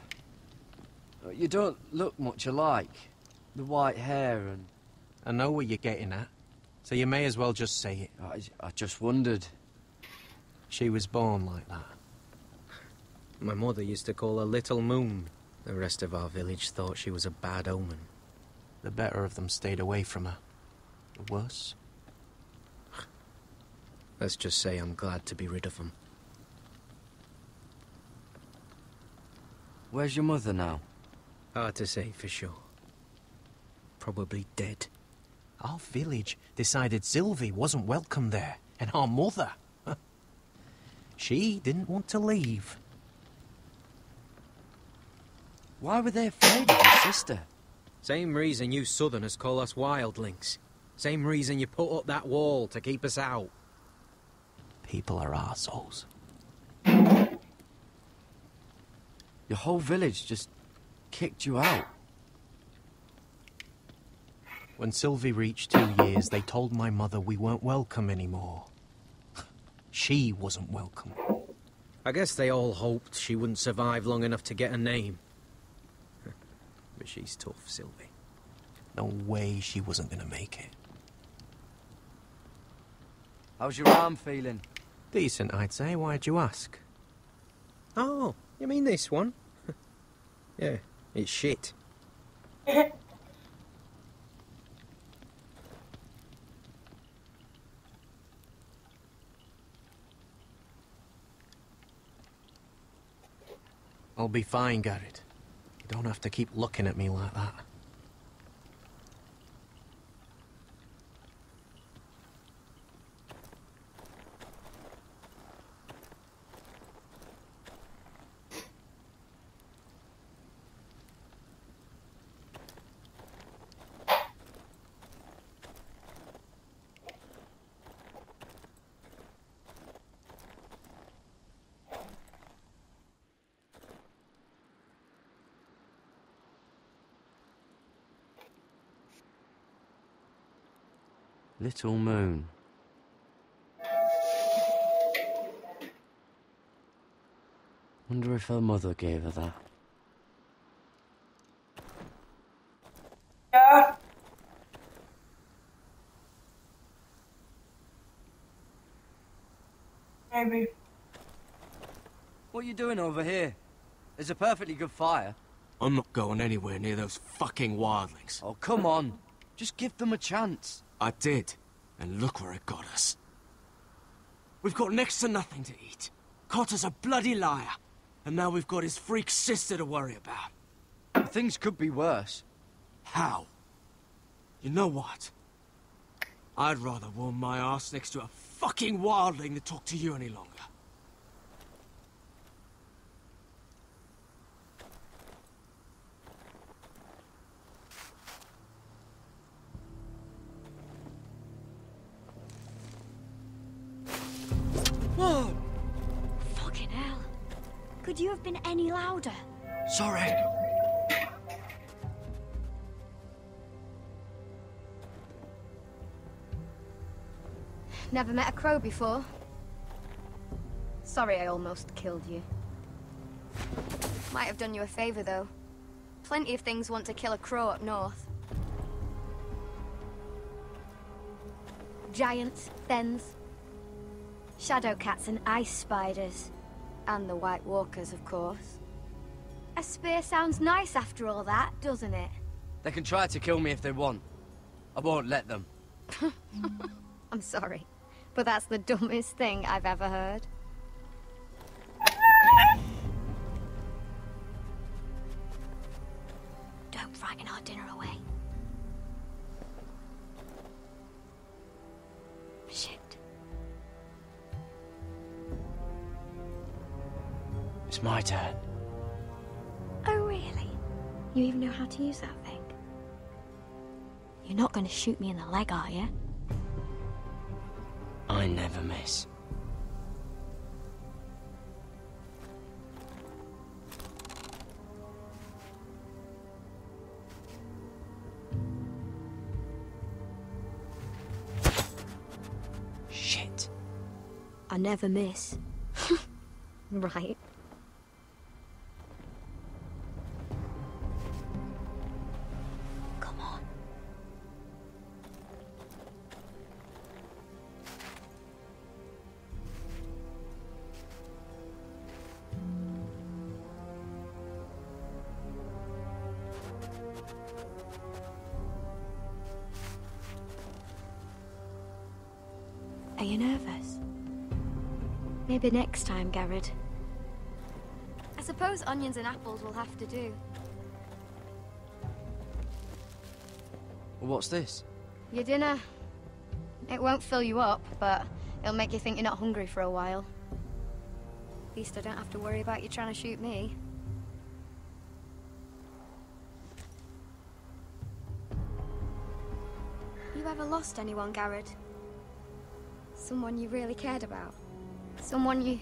don't look much alike. The white hair and... I know what you're getting at, so you may as well just say it. I just wondered. She was born like that. My mother used to call her Little Moon. The rest of our village thought she was a bad omen. The better of them stayed away from her. The worse? Let's just say I'm glad to be rid of them. Where's your mother now? Hard to say for sure. Probably dead. Our village decided Sylvie wasn't welcome there, and our mother. She didn't want to leave. Why were they afraid of your sister? Same reason you southerners call us wildlings. Same reason you put up that wall to keep us out. People are arseholes. Your whole village just kicked you out. When Sylvie reached 2 years, they told my mother we weren't welcome anymore. She wasn't welcome. I guess they all hoped she wouldn't survive long enough to get a name. But she's tough, Sylvie. No way she wasn't gonna make it. How's your arm feeling? Decent, I'd say. Why'd you ask? Oh, you mean this one? Yeah, it's shit. I'll be fine, Garrett. You don't have to keep looking at me like that. Little Moon. Wonder if her mother gave her that. Yeah. Maybe. What are you doing over here? There's a perfectly good fire. I'm not going anywhere near those fucking wildlings. Oh, come on. Just give them a chance. I did, and look where it got us. We've got next to nothing to eat. Cotter's a bloody liar, and now we've got his freak sister to worry about. Things could be worse. How? You know what? I'd rather warm my ass next to a fucking wildling than talk to you any longer. Whoa! Fucking hell. Could you have been any louder? Sorry. Never met a crow before. Sorry I almost killed you. Might have done you a favor, though. Plenty of things want to kill a crow up north. Giants, thens, shadow cats and ice spiders. And the White Walkers, of course. A spear sounds nice after all that, doesn't it? They can try to kill me if they want. I won't let them. I'm sorry, but that's the dumbest thing I've ever heard. Don't frighten our dinner away. Shit. It's my turn. Oh, really? You even know how to use that thing? You're not going to shoot me in the leg, are you? I never miss. Shit. I never miss. Right. Come on. Are you nervous? Maybe next time, Garrett. I suppose onions and apples will have to do. What's this? Your dinner. It won't fill you up, but it'll make you think you're not hungry for a while. At least I don't have to worry about you trying to shoot me. You ever lost anyone, Garrett? Someone you really cared about? Someone you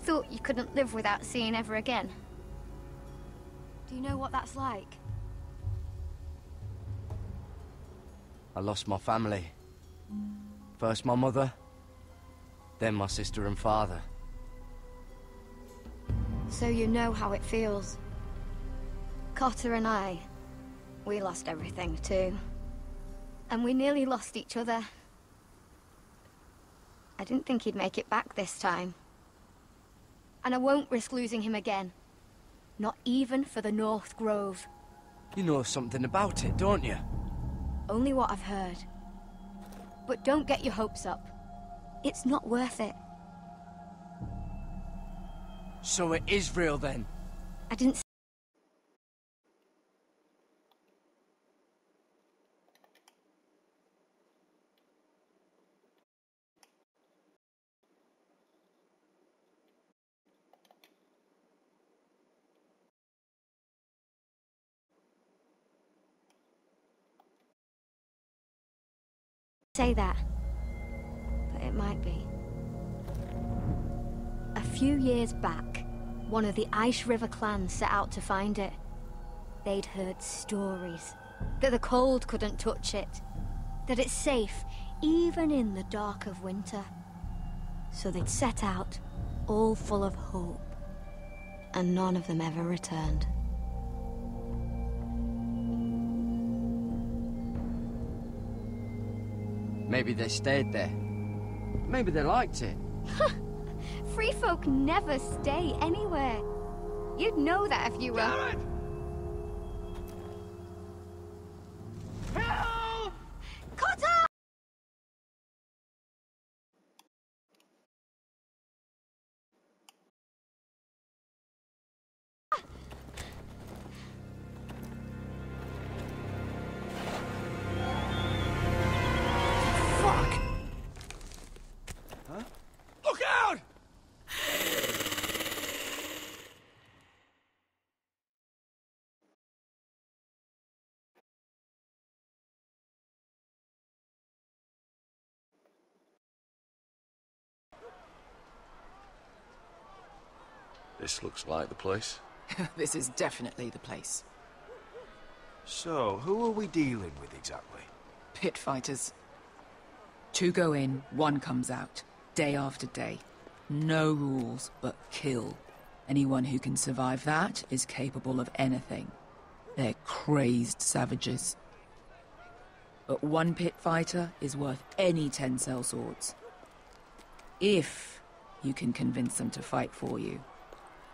thought you couldn't live without seeing ever again? Do you know what that's like? I lost my family. First my mother, then my sister and father. So you know how it feels. Cotter and I, we lost everything too. And we nearly lost each other. I didn't think he'd make it back this time. And I won't risk losing him again. Not even for the North Grove. You know something about it, don't you? Only what I've heard. But don't get your hopes up. It's not worth it. So it is real then? I didn't... say that, but it might be. A few years back, one of the Ice River clans set out to find it. They'd heard stories that the cold couldn't touch it, that it's safe even in the dark of winter. So they'd set out, all full of hope, and none of them ever returned. Maybe they stayed there. Maybe they liked it. Free folk never stay anywhere. You'd know that if you were... Garrett! This looks like the place. This is definitely the place. So, who are we dealing with exactly? Pit fighters. 2 go in, 1 comes out. Day after day. No rules, but kill. Anyone who can survive that is capable of anything. They're crazed savages. But 1 pit fighter is worth any 10 sellswords. If you can convince them to fight for you.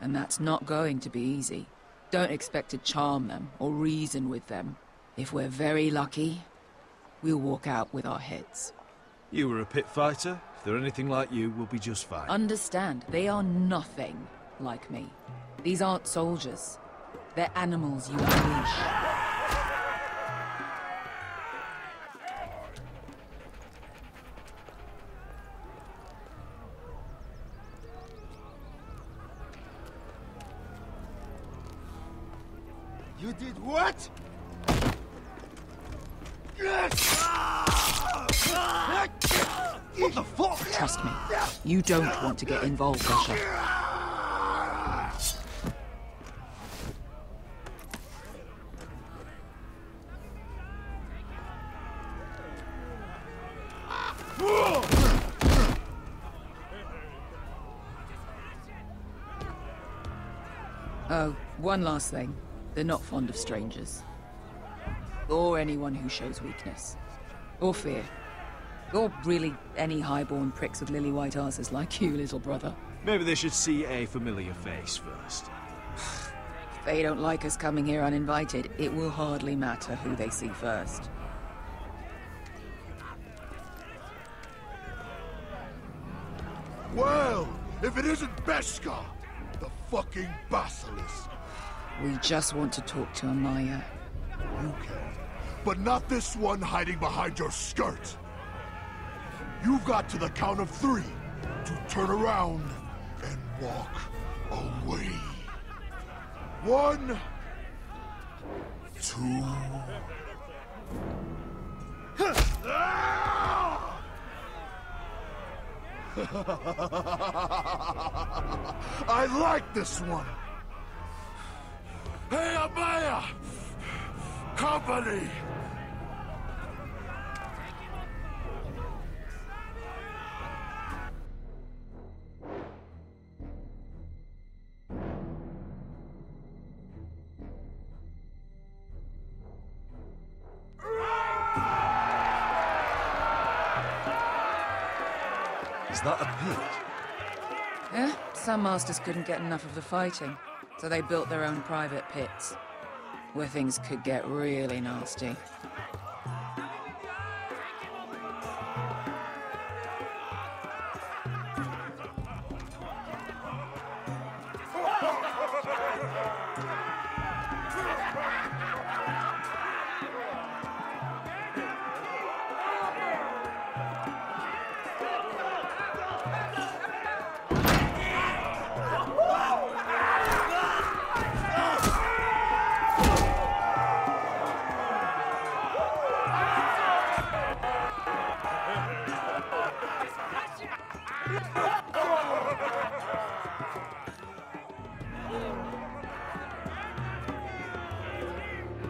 And that's not going to be easy. Don't expect to charm them or reason with them. If we're very lucky, we'll walk out with our heads. You were a pit fighter. If they're anything like you, we'll be just fine. Understand, they are nothing like me. These aren't soldiers. They're animals you unleash. You did what? What the fuck? Trust me, you don't want to get involved, Asher. Oh, one last thing. They're not fond of strangers. Or anyone who shows weakness. Or fear. Or really any highborn pricks with lily-white asses like you, little brother. Maybe they should see a familiar face first. If they don't like us coming here uninvited, it will hardly matter who they see first. Well, if it isn't Beskha, the fucking basilisk. We just want to talk to Amaya. You can, but not this one hiding behind your skirt. You've got to the count of 3 to turn around and walk away. 1, 2. I like this one. Hey, Amaya! Company! Is that a pit? Yeah, some masters couldn't get enough of the fighting, so they built their own private pits, where things could get really nasty.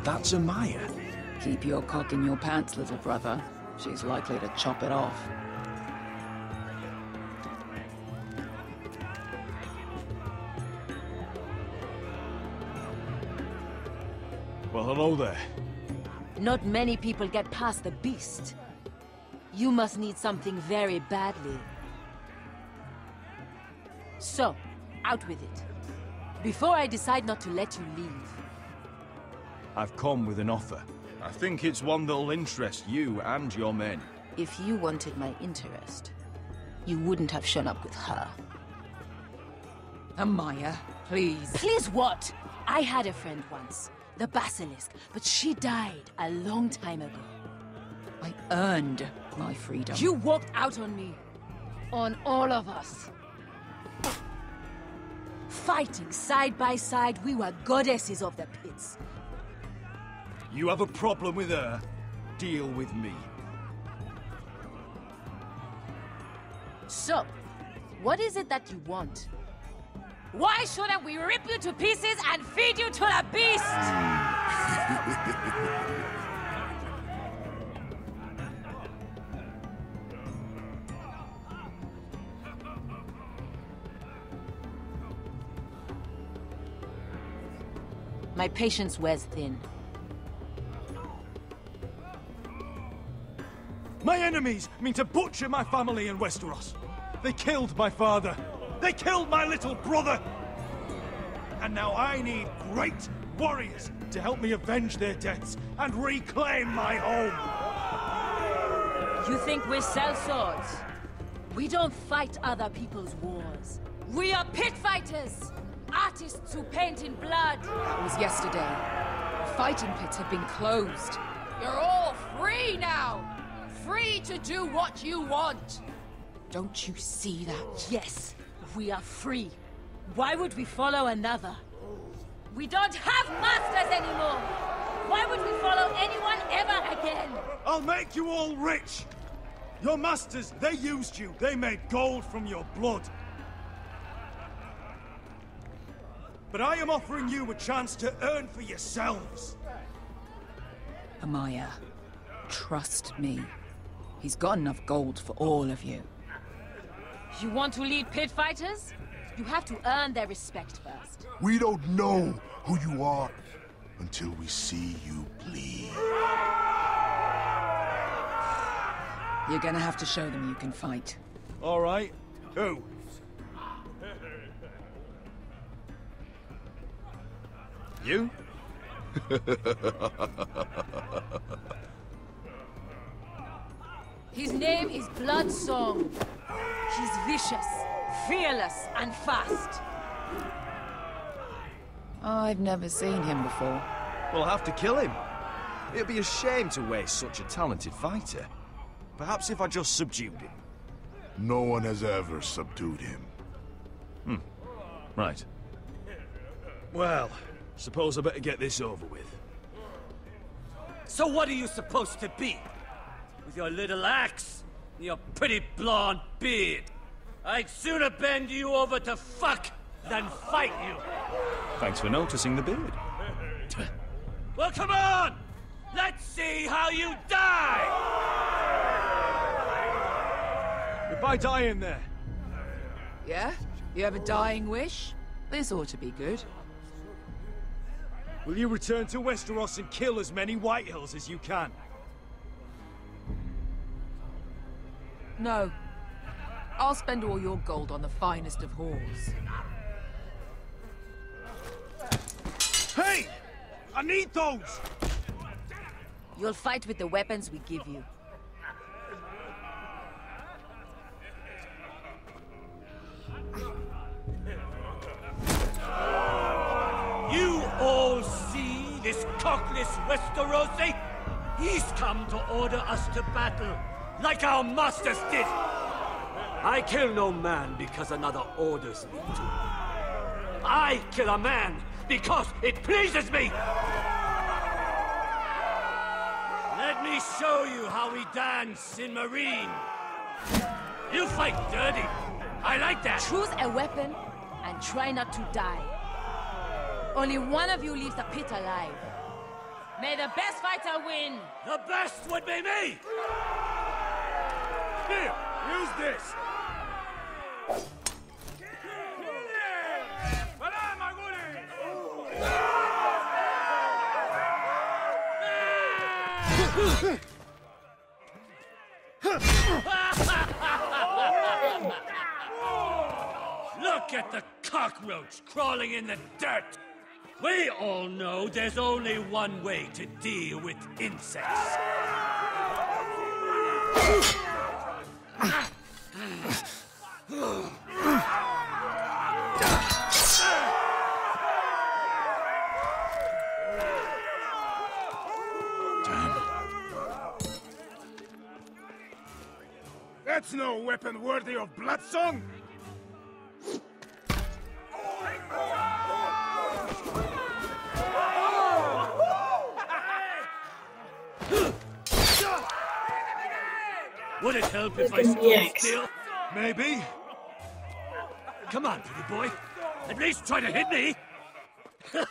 That's Amaya. Keep your cock in your pants, little brother. She's likely to chop it off. Well, hello there. Not many people get past the beast. You must need something very badly. So, out with it. Before I decide not to let you leave. I've come with an offer. I think it's one that'll interest you and your men. If you wanted my interest, you wouldn't have shown up with her. Amaya, please. Please what? I had a friend once, the Basilisk, but she died a long time ago. I earned my freedom. You walked out on me. On all of us. Fighting side by side, we were goddesses of the pits. You have a problem with her? Deal with me. So, what is it that you want? Why shouldn't we rip you to pieces and feed you to the beast? My patience wears thin. My enemies mean to butcher my family in Westeros. They killed my father. They killed my little brother. And now I need great warriors to help me avenge their deaths and reclaim my home. You think we sell swords? We don't fight other people's wars. We are pit fighters! Artists who paint in blood! That was yesterday. The fighting pits have been closed. You're all free now! Free to do what you want! Don't you see that? Yes, we are free. Why would we follow another? We don't have masters anymore! Why would we follow anyone ever again? I'll make you all rich! Your masters, they used you. They made gold from your blood. But I am offering you a chance to earn for yourselves. Amaya, trust me. He's got enough gold for all of you. You want to lead pit fighters? You have to earn their respect first. We don't know who you are until we see you bleed. You're gonna have to show them you can fight. All right. Who? You? His name is Bloodsong. He's vicious, fearless, and fast. I've never seen him before. We'll have to kill him. It'd be a shame to waste such a talented fighter. Perhaps if I just subdued him. No one has ever subdued him. Right. Well, suppose I better get this over with. So what are you supposed to be? With your little axe and your pretty blonde beard? I'd sooner bend you over to fuck than fight you. Thanks for noticing the beard. Well, come on! Let's see how you die! Goodbye dying there. Yeah? You have a dying wish? This ought to be good. Will you return to Westeros and kill as many Whitehills as you can? No. I'll spend all your gold on the finest of whores. Hey! I need those! You'll fight with the weapons we give you. You all see this cockless Westerosi? He's come to order us to battle, like our masters did. I kill no man because another orders me to. I kill a man because it pleases me! Let me show you how we dance in Marine. You fight dirty. I like that. Choose a weapon and try not to die. Only one of you leaves the pit alive. May the best fighter win! The best would be me! Here, use this! Look at the cockroach crawling in the dirt! We all know there's only one way to deal with insects. That's no weapon worthy of Bloodsong! Would it help if I stood still? Maybe. Come on, pretty boy. At least try to hit me! Son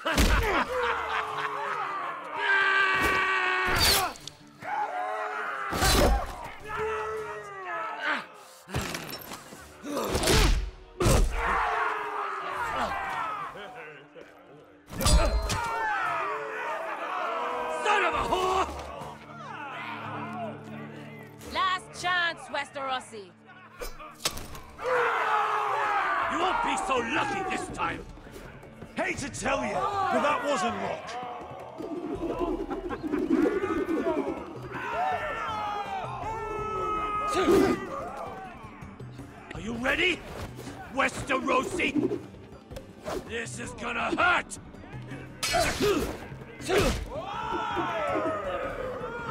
of a whore! Last chance, Westerosi. You won't be so lucky this time! Hate to tell you, but that wasn't luck. Are you ready, Westerosi? This is gonna hurt!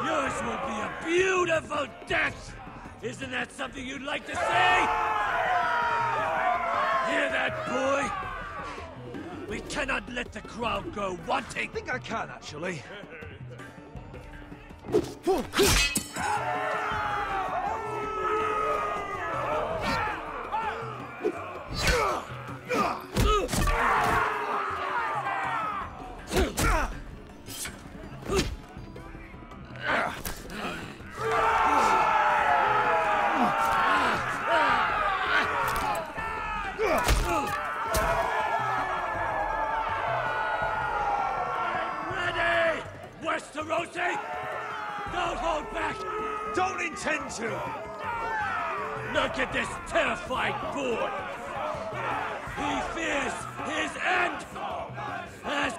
Yours will be a beautiful death! Isn't that something you'd like to say? Hear that, boy? We cannot let the crowd go wanting! I think I can, actually. Ready, Westerosi? Don't hold back! Don't intend to! Look at this terrified boy! He fears his end! As...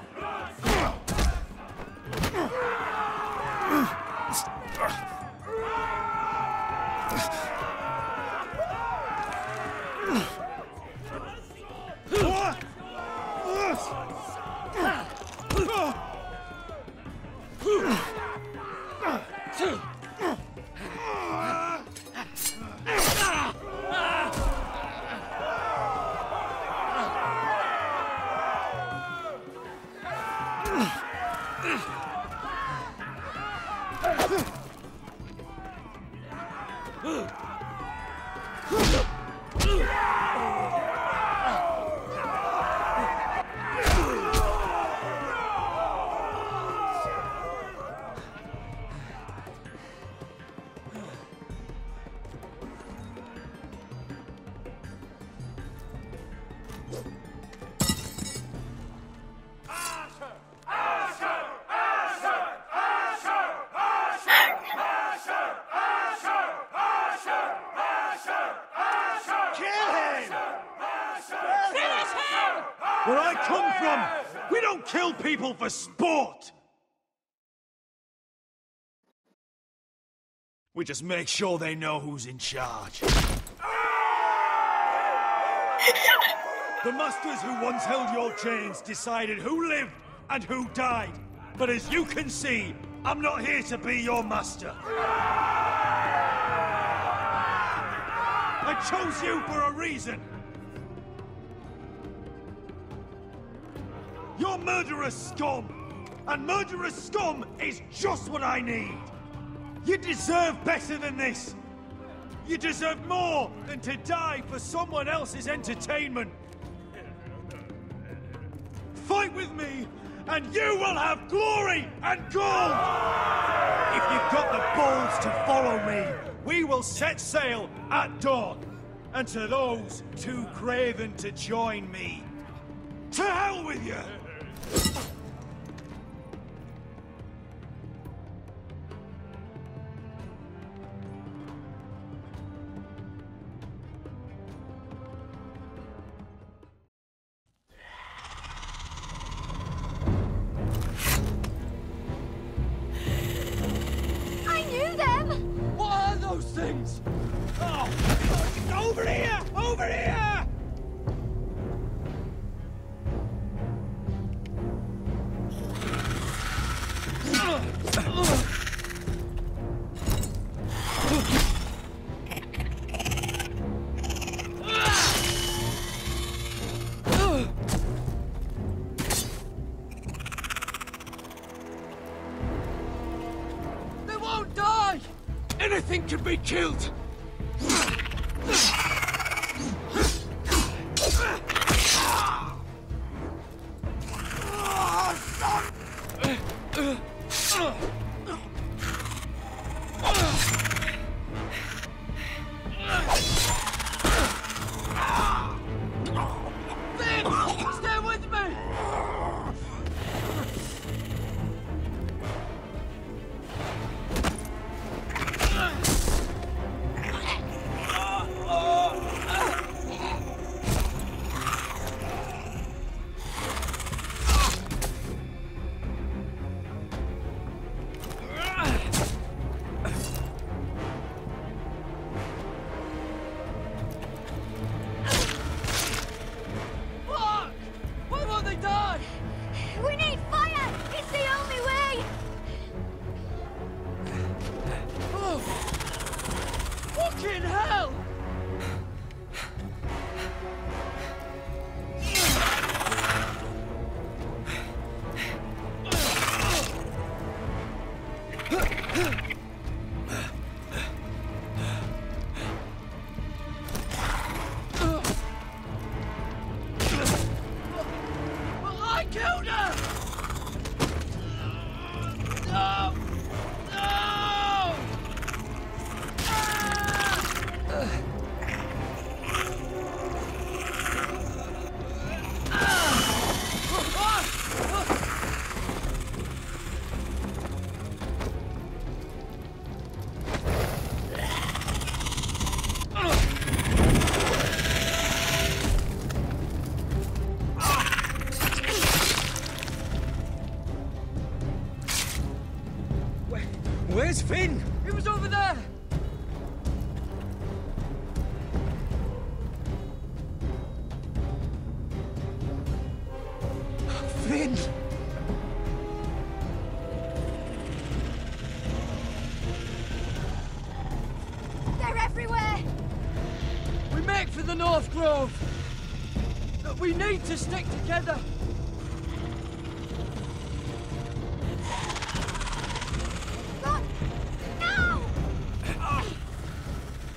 Where I come from, we don't kill people for sport! We just make sure they know who's in charge. The masters who once held your chains decided who lived and who died. But as you can see, I'm not here to be your master. I chose you for a reason. You're murderous scum! And murderous scum is just what I need! You deserve better than this! You deserve more than to die for someone else's entertainment! Fight with me, and you will have glory and gold! If you've got the balls to follow me, we will set sail at dawn. And to those too craven to join me, to hell with you! I knew them! What are those things? Oh, over here! Over here! They won't die! Anything can be killed! fucking hell! I killed her! No! No! Where's Finn? He was over there! Finn! They're everywhere! We make for the North Grove! But we need to stick together!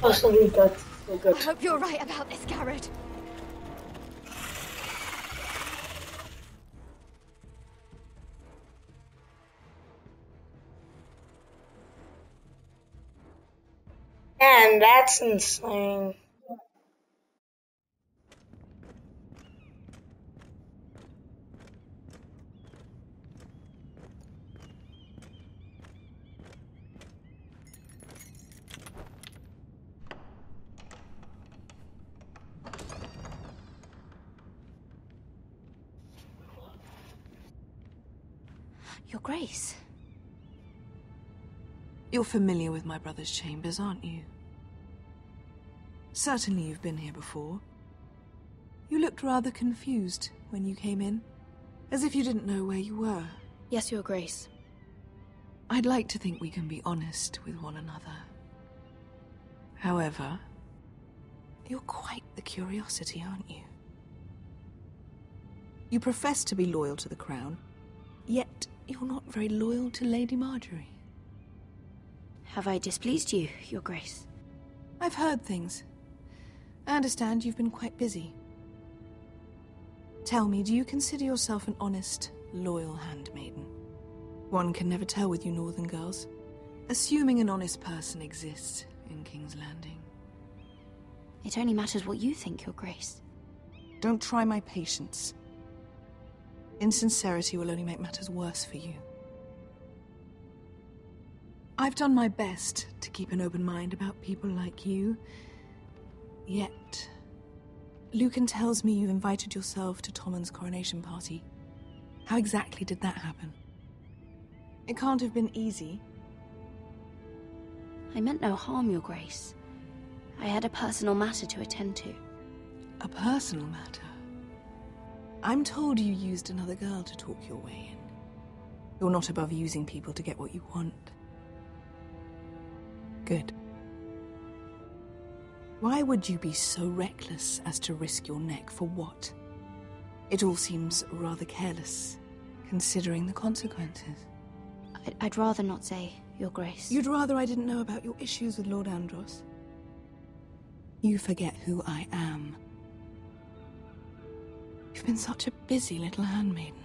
Oh, so good. So good. I hope you're right about this, Garrett. Man, that's insane. Your Grace. You're familiar with my brother's chambers, aren't you? Certainly you've been here before. You looked rather confused when you came in, as if you didn't know where you were. Yes, Your Grace. I'd like to think we can be honest with one another. However, you're quite the curiosity, aren't you? You profess to be loyal to the crown, yet you're not very loyal to Lady Marjorie. Have I displeased you, Your Grace? I've heard things. I understand you've been quite busy. Tell me, do you consider yourself an honest, loyal handmaiden? One can never tell with you northern girls. Assuming an honest person exists in King's Landing. It only matters what you think, Your Grace. Don't try my patience. Insincerity will only make matters worse for you. I've done my best to keep an open mind about people like you. Yet, Lucan tells me you invited yourself to Tommen's coronation party. How exactly did that happen? It can't have been easy. I meant no harm, Your Grace. I had a personal matter to attend to. A personal matter? I'm told you used another girl to talk your way in. You're not above using people to get what you want. Good. Why would you be so reckless as to risk your neck for what? It all seems rather careless, considering the consequences. I'd rather not say, Your Grace. You'd rather I didn't know about your issues with Lord Andros? You forget who I am. You've been such a busy little handmaiden.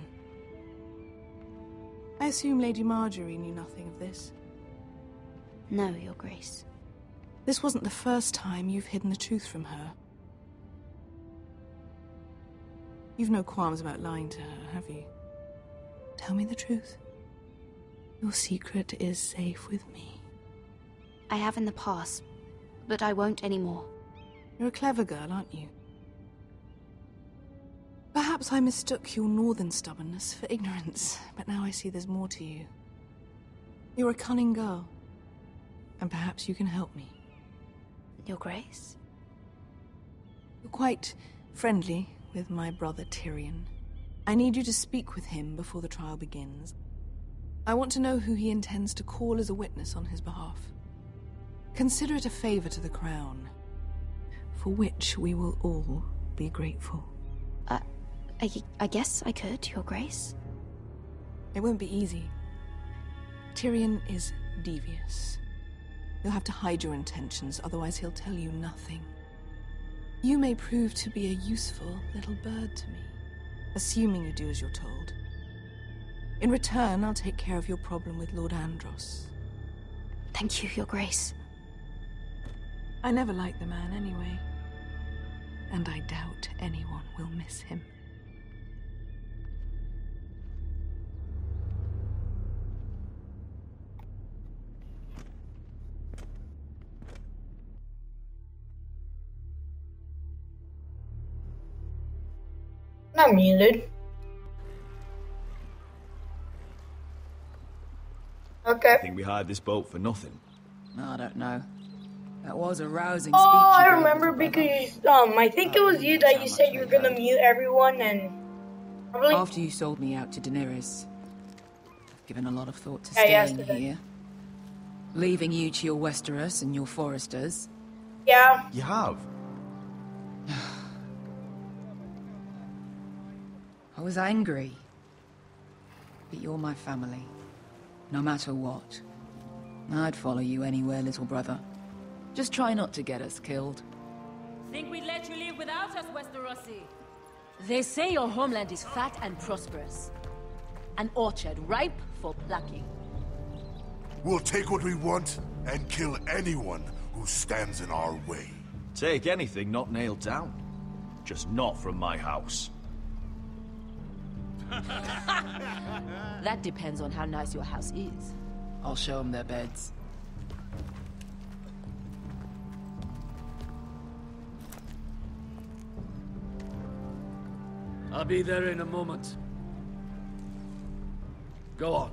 I assume Lady Marjorie knew nothing of this. No, Your Grace. This wasn't the first time you've hidden the truth from her. You've no qualms about lying to her, have you? Tell me the truth. Your secret is safe with me. I have in the past, but I won't anymore. You're a clever girl, aren't you? Perhaps I mistook your northern stubbornness for ignorance, but now I see there's more to you. You're a cunning girl, and perhaps you can help me. Your Grace? You're quite friendly with my brother Tyrion. I need you to speak with him before the trial begins. I want to know who he intends to call as a witness on his behalf. Consider it a favor to the crown, for which we will all be grateful. I guess I could, Your Grace. It won't be easy. Tyrion is devious. You'll have to hide your intentions, otherwise he'll tell you nothing. You may prove to be a useful little bird to me, assuming you do as you're told. In return, I'll take care of your problem with Lord Andros. Thank you, Your Grace. I never liked the man anyway, and I doubt anyone will miss him. Not muted. Okay. I think we hired this boat for nothing. I don't know. That was a rousing Oh, speech. I you gave, remember little brother. because I think it was you that you said you were gonna mute everyone and probably After you sold me out to Daenerys, I've given a lot of thought to Yeah, staying yesterday. here. Leaving you to your Westeros and your Foresters. yeah. You have? I was angry. But you're my family. No matter what. I'd follow you anywhere, little brother. Just try not to get us killed. Think we'd let you leave without us, Westerosi? They say your homeland is fat and prosperous. An orchard ripe for plucking. We'll take what we want and kill anyone who stands in our way. Take anything not nailed down. Just not from my house. That depends on how nice your house is. I'll show them their beds. I'll be there in a moment. Go on.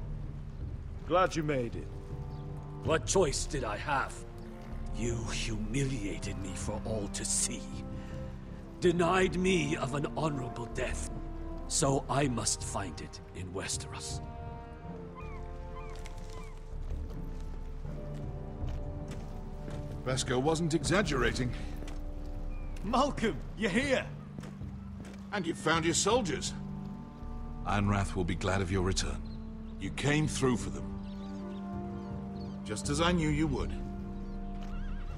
Glad you made it. What choice did I have? You humiliated me for all to see. Denied me of an honorable death. So I must find it in Westeros. Vesco wasn't exaggerating. Malcolm, you're here! And you've found your soldiers. Ironrath will be glad of your return. You came through for them. Just as I knew you would.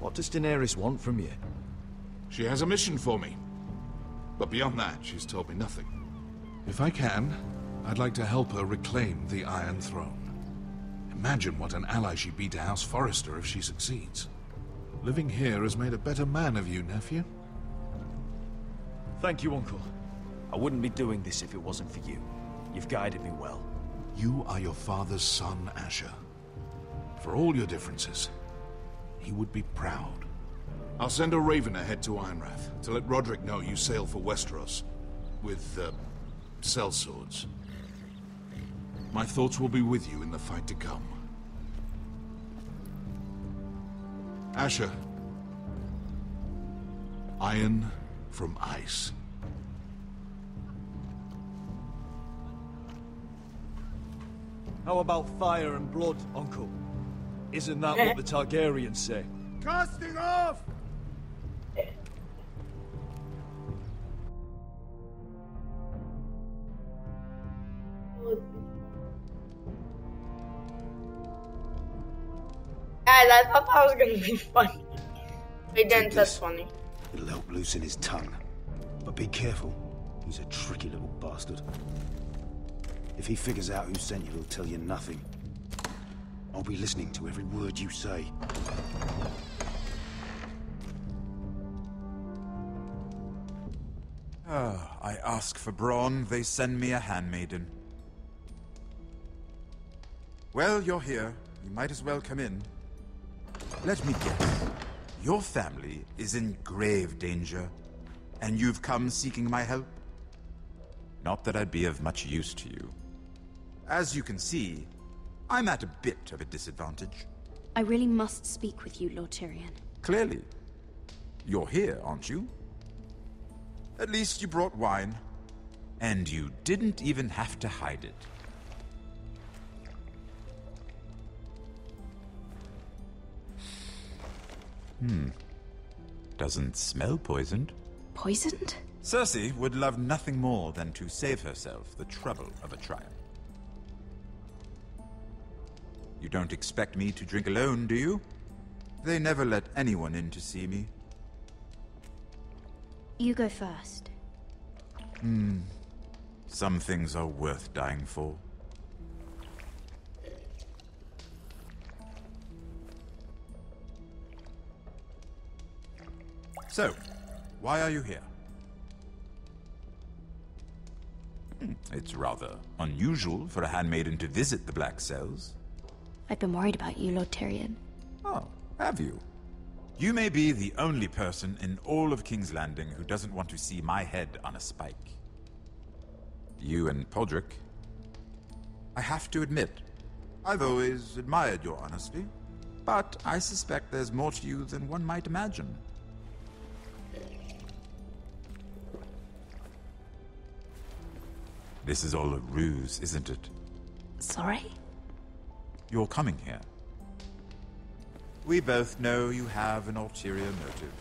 What does Daenerys want from you? She has a mission for me. But beyond that, she's told me nothing. If I can, I'd like to help her reclaim the Iron Throne. Imagine what an ally she'd be to House Forrester if she succeeds. Living here has made a better man of you, nephew. Thank you, Uncle. I wouldn't be doing this if it wasn't for you. You've guided me well. You are your father's son, Asher. For all your differences, he would be proud. I'll send a raven ahead to Ironrath to let Roderick know you sail for Westeros with, sellswords. My thoughts will be with you in the fight to come. Asher. Iron from ice. How about fire and blood, Uncle? Isn't that what the Targaryens say? Casting off! Guys, I thought that was gonna be funny. It didn't. That's funny. It'll help loosen his tongue. But be careful. He's a tricky little bastard. If he figures out who sent you, he'll tell you nothing. I'll be listening to every word you say. I ask for brawn, they send me a handmaiden. Well, you're here. You might as well come in. Let me guess. Your family is in grave danger, and you've come seeking my help? Not that I'd be of much use to you. As you can see, I'm at a bit of a disadvantage. I really must speak with you, Lord Tyrion. Clearly. You're here, aren't you? At least you brought wine. And you didn't even have to hide it. Doesn't smell poisoned. Poisoned? Cersei would love nothing more than to save herself the trouble of a trial. You don't expect me to drink alone, do you? They never let anyone in to see me. You go first. Some things are worth dying for. So, why are you here? It's rather unusual for a handmaiden to visit the Black Cells. I've been worried about you, Lord Tyrion. Oh, have you? You may be the only person in all of King's Landing who doesn't want to see my head on a spike. You and Podrick. I have to admit, I've always admired your honesty, but I suspect there's more to you than one might imagine. This is all a ruse, isn't it? Sorry? You're coming here. We both know you have an ulterior motive.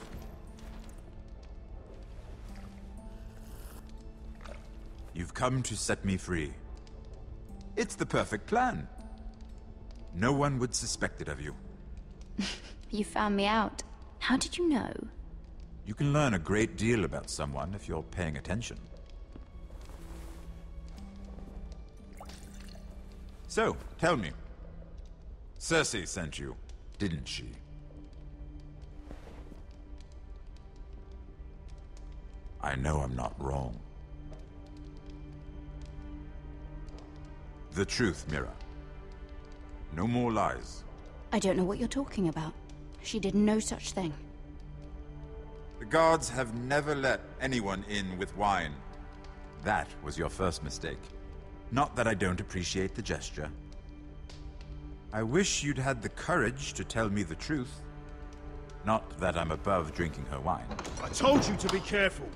You've come to set me free. It's the perfect plan. No one would suspect it of you. You found me out. How did you know? You can learn a great deal about someone if you're paying attention. So, tell me. Cersei sent you, didn't she? I know I'm not wrong. The truth, Mira. No more lies. I don't know what you're talking about. She did no such thing. The guards have never let anyone in with wine. That was your first mistake. Not that I don't appreciate the gesture. I wish you'd had the courage to tell me the truth. Not that I'm above drinking her wine. I told you to be careful.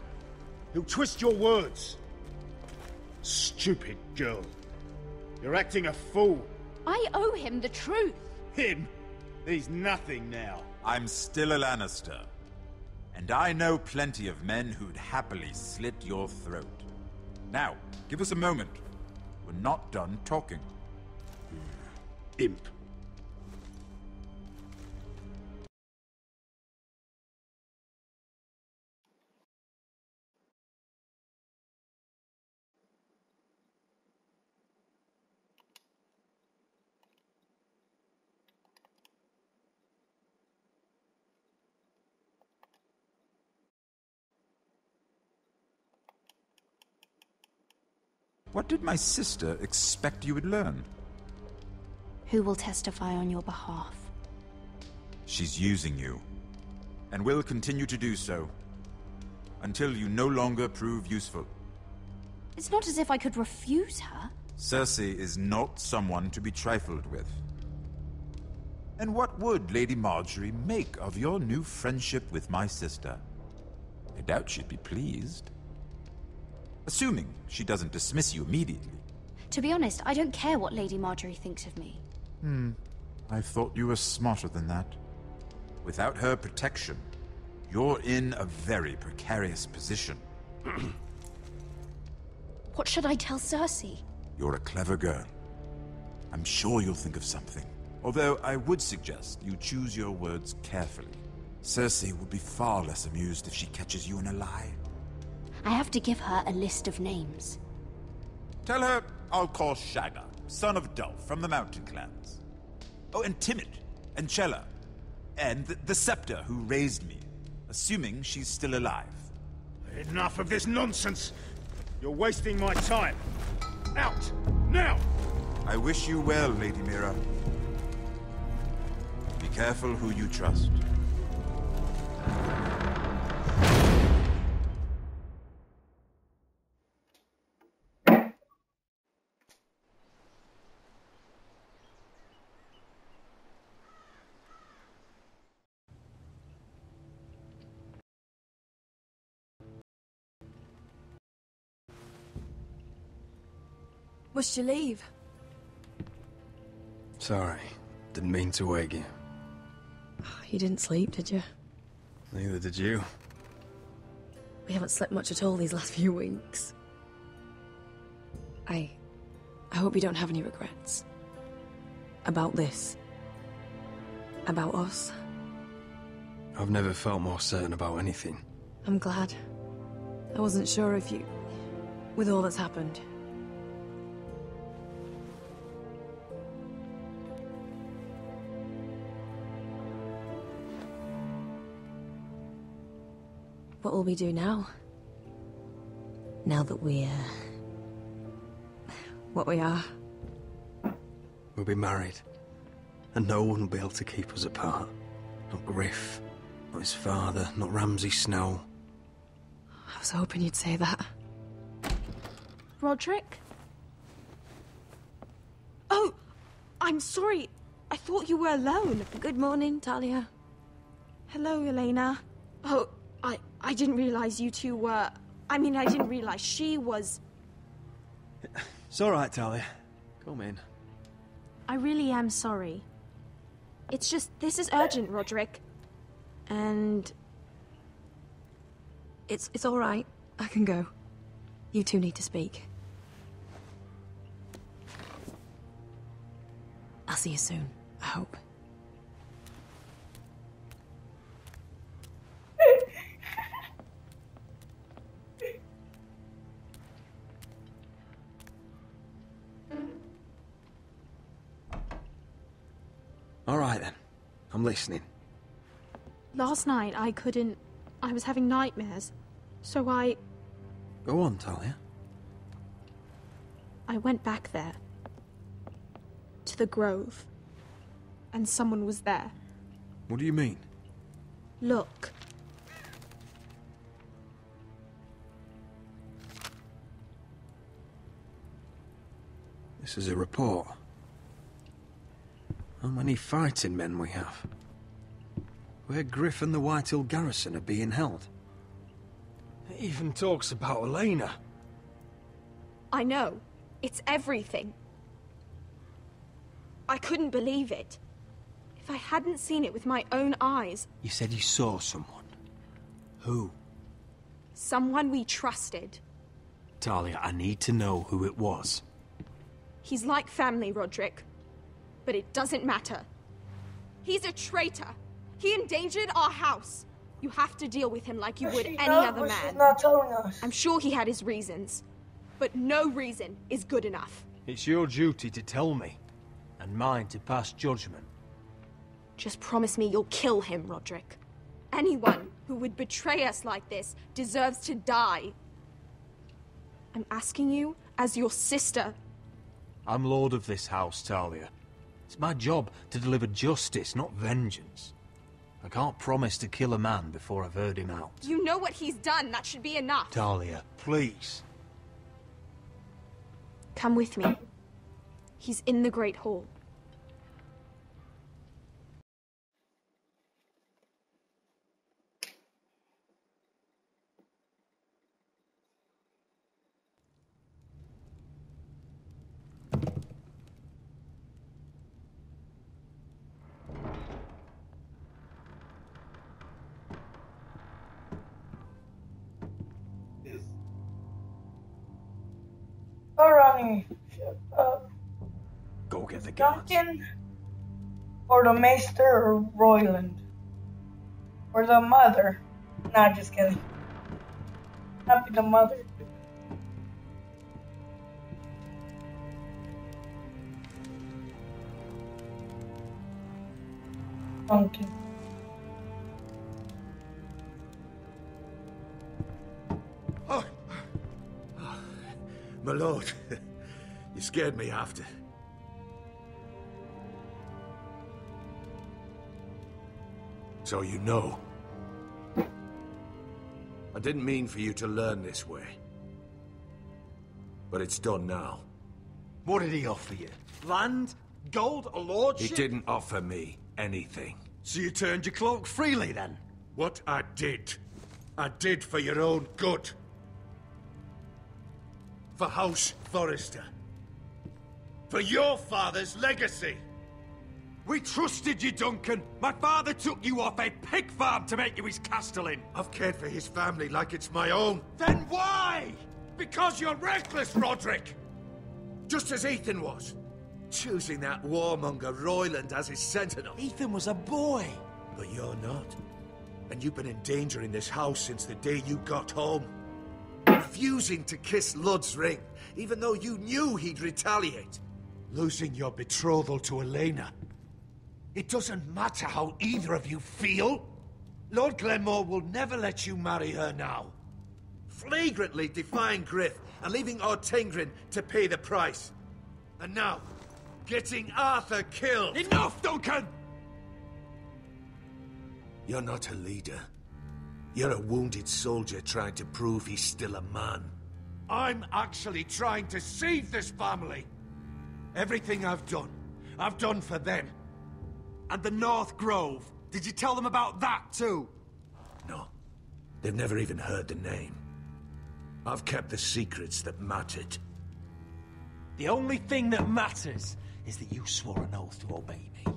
He'll twist your words. Stupid girl. You're acting a fool. I owe him the truth. Him? He's nothing now. I'm still a Lannister. And I know plenty of men who'd happily slit your throat. Now, give us a moment. We're not done talking. Imp. What did my sister expect you would learn? Who will testify on your behalf? She's using you, and will continue to do so, until you no longer prove useful. It's not as if I could refuse her. Cersei is not someone to be trifled with. And what would Lady Marjorie make of your new friendship with my sister? I doubt she'd be pleased. Assuming she doesn't dismiss you immediately. To be honest, I don't care what Lady Marjorie thinks of me. I thought you were smarter than that. Without her protection, you're in a very precarious position. What should I tell Cersei? You're a clever girl. I'm sure you'll think of something. Although I would suggest you choose your words carefully. Cersei will be far less amused if she catches you in a lie. I have to give her a list of names. Tell her I'll call Shagga, son of Dolph, from the Mountain Clans. Oh, and Timid, and Chella, and the Scepter who raised me, assuming she's still alive. Enough of this nonsense! You're wasting my time! Out! Now! I wish you well, Lady Mira. Be careful who you trust. Must you leave? Sorry, didn't mean to wake you. You didn't sleep, did you? Neither did you. We haven't slept much at all these last few weeks. I hope you don't have any regrets. About this. About us. I've never felt more certain about anything. I'm glad. I wasn't sure if you... with all that's happened. What will we do now? Now that we're... what we are? We'll be married. And no one will be able to keep us apart. Not Griff, not his father, not Ramsay Snow. I was hoping you'd say that. Roderick? Oh, I'm sorry. I thought you were alone. Good morning, Talia. Hello, Elena. Oh, I didn't realize you two were... I mean, I didn't realize she was... It's all right, Talia. Come in. I really am sorry. It's just, this is urgent, Roderick. And... It's all right. I can go. You two need to speak. I'll see you soon, I hope. All right, then. I'm listening. Last night, I was having nightmares. So Go on, Talia. I went back there. To the grove. And someone was there. What do you mean? Look. This is a report. How many fighting men we have? Where Griff and the Whitehill garrison are being held. It even talks about Elena. I know. It's everything. I couldn't believe it. If I hadn't seen it with my own eyes... You said you saw someone. Who? Someone we trusted. Talia, I need to know who it was. He's like family, Roderick. But it doesn't matter. He's a traitor. He endangered our house. You have to deal with him like you would any other man. She's not telling us. I'm sure he had his reasons. But no reason is good enough. It's your duty to tell me, and mine to pass judgment. Just promise me you'll kill him, Roderick. Anyone who would betray us like this deserves to die. I'm asking you as your sister. I'm lord of this house, Talia. It's my job to deliver justice, not vengeance. I can't promise to kill a man before I've heard him out. You know what he's done. That should be enough. Talia, please. Come with me. He's in the Great Hall. Oh, Ronnie, shut up. Go get the guards. Duncan, or the Maester, or Royland, or the mother. Nah, just kidding. Not be the mother. Duncan. My lord, you scared me after. So you know. I didn't mean for you to learn this way. But it's done now. What did he offer you? Land? Gold? A lordship? He didn't offer me anything. So you turned your cloak freely, then? What I did for your own good. For House Forrester. For your father's legacy. We trusted you, Duncan. My father took you off a pig farm to make you his castellan. I've cared for his family like it's my own. Then why? Because you're reckless, Roderick! Just as Ethan was. Choosing that warmonger Royland as his sentinel. Ethan was a boy. But you're not. And you've been in danger in this house since the day you got home. Refusing to kiss Lud's ring, even though you knew he'd retaliate. Losing your betrothal to Elena. It doesn't matter how either of you feel. Lord Glenmore will never let you marry her now. Flagrantly defying Griff and leaving Ortengrin to pay the price. And now, getting Arthur killed. Enough, Duncan! You're not a leader. You're a wounded soldier trying to prove he's still a man. I'm actually trying to save this family. Everything I've done for them. And the North Grove. Did you tell them about that too? No. They've never even heard the name. I've kept the secrets that mattered. The only thing that matters is that you swore an oath to obey me.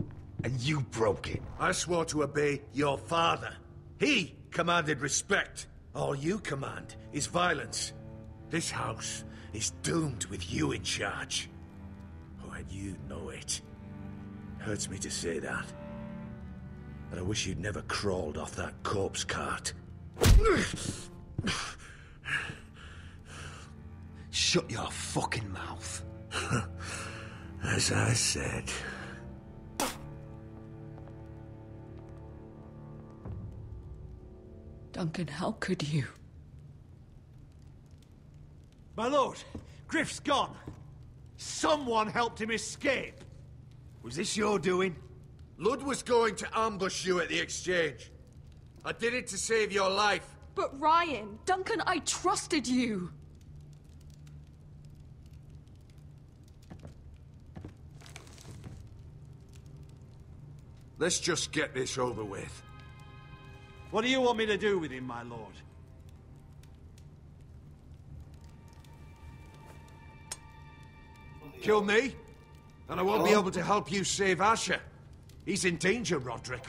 And you broke it. I swore to obey your father. He commanded respect. All you command is violence. This house is doomed with you in charge. Oh, and you know it. Hurts me to say that. But I wish you'd never crawled off that corpse cart. Shut your fucking mouth. As I said. Duncan, how could you? My lord, Griff's gone. Someone helped him escape. Was this your doing? Lud was going to ambush you at the exchange. I did it to save your life. But Ryan, Duncan, I trusted you. Let's just get this over with. What do you want me to do with him, my lord? Kill me? And I won't be able to help you save Asher. He's in danger, Roderick.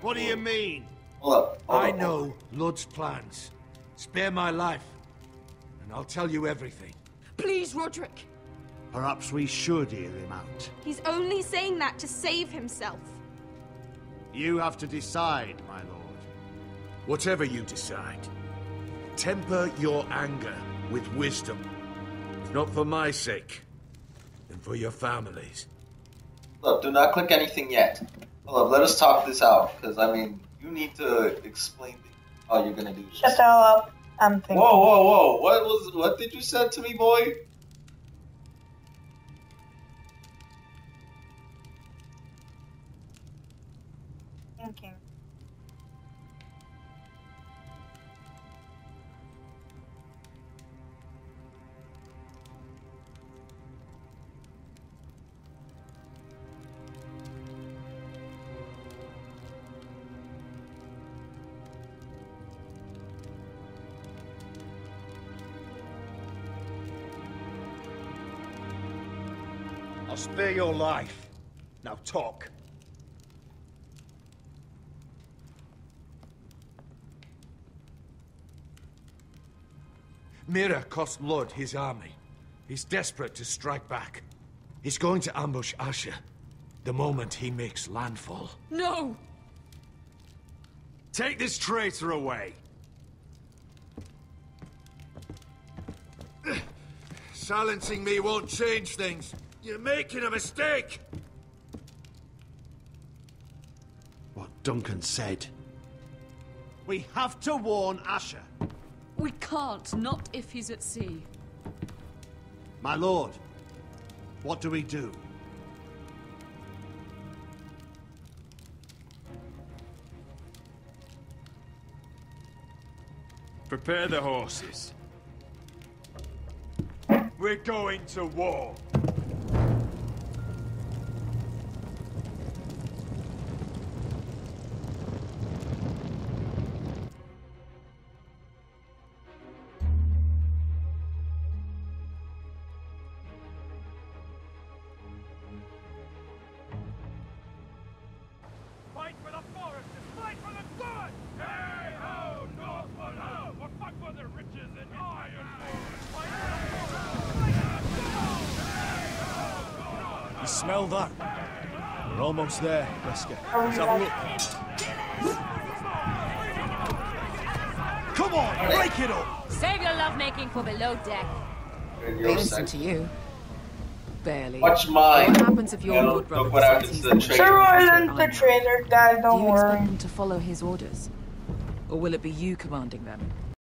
What do you mean? I know Lud's plans. Spare my life, and I'll tell you everything. Please, Roderick. Perhaps we should hear him out. He's only saying that to save himself. You have to decide, my lord. Whatever you decide, temper your anger with wisdom. If not for my sake, then for your families. Look, do not click anything yet. Hold up, let us talk this out, because, I mean, you need to explain how you're gonna do this. Shut up. I'm thinking. Whoa. What did you say to me, boy? Thinking. I'll spare your life. Now talk. Mira cost Lud his army. He's desperate to strike back. He's going to ambush Asher the moment he makes landfall. No! Take this traitor away. Silencing me won't change things. You're making a mistake. What Duncan said. We have to warn Asher. We can't, not if he's at sea. My lord, what do we do? Prepare the horses. We're going to war. You smell that? We're almost there, Wesker. Let's have a look. Come on, break it up! Save your lovemaking for below deck. They listen to you. Barely. Watch mine. What happens if your Lord brother Look what happens to the traitor. Sure isn't the traitor, guys, Do don't you worry. expect them to follow his orders? Or will it be you commanding them?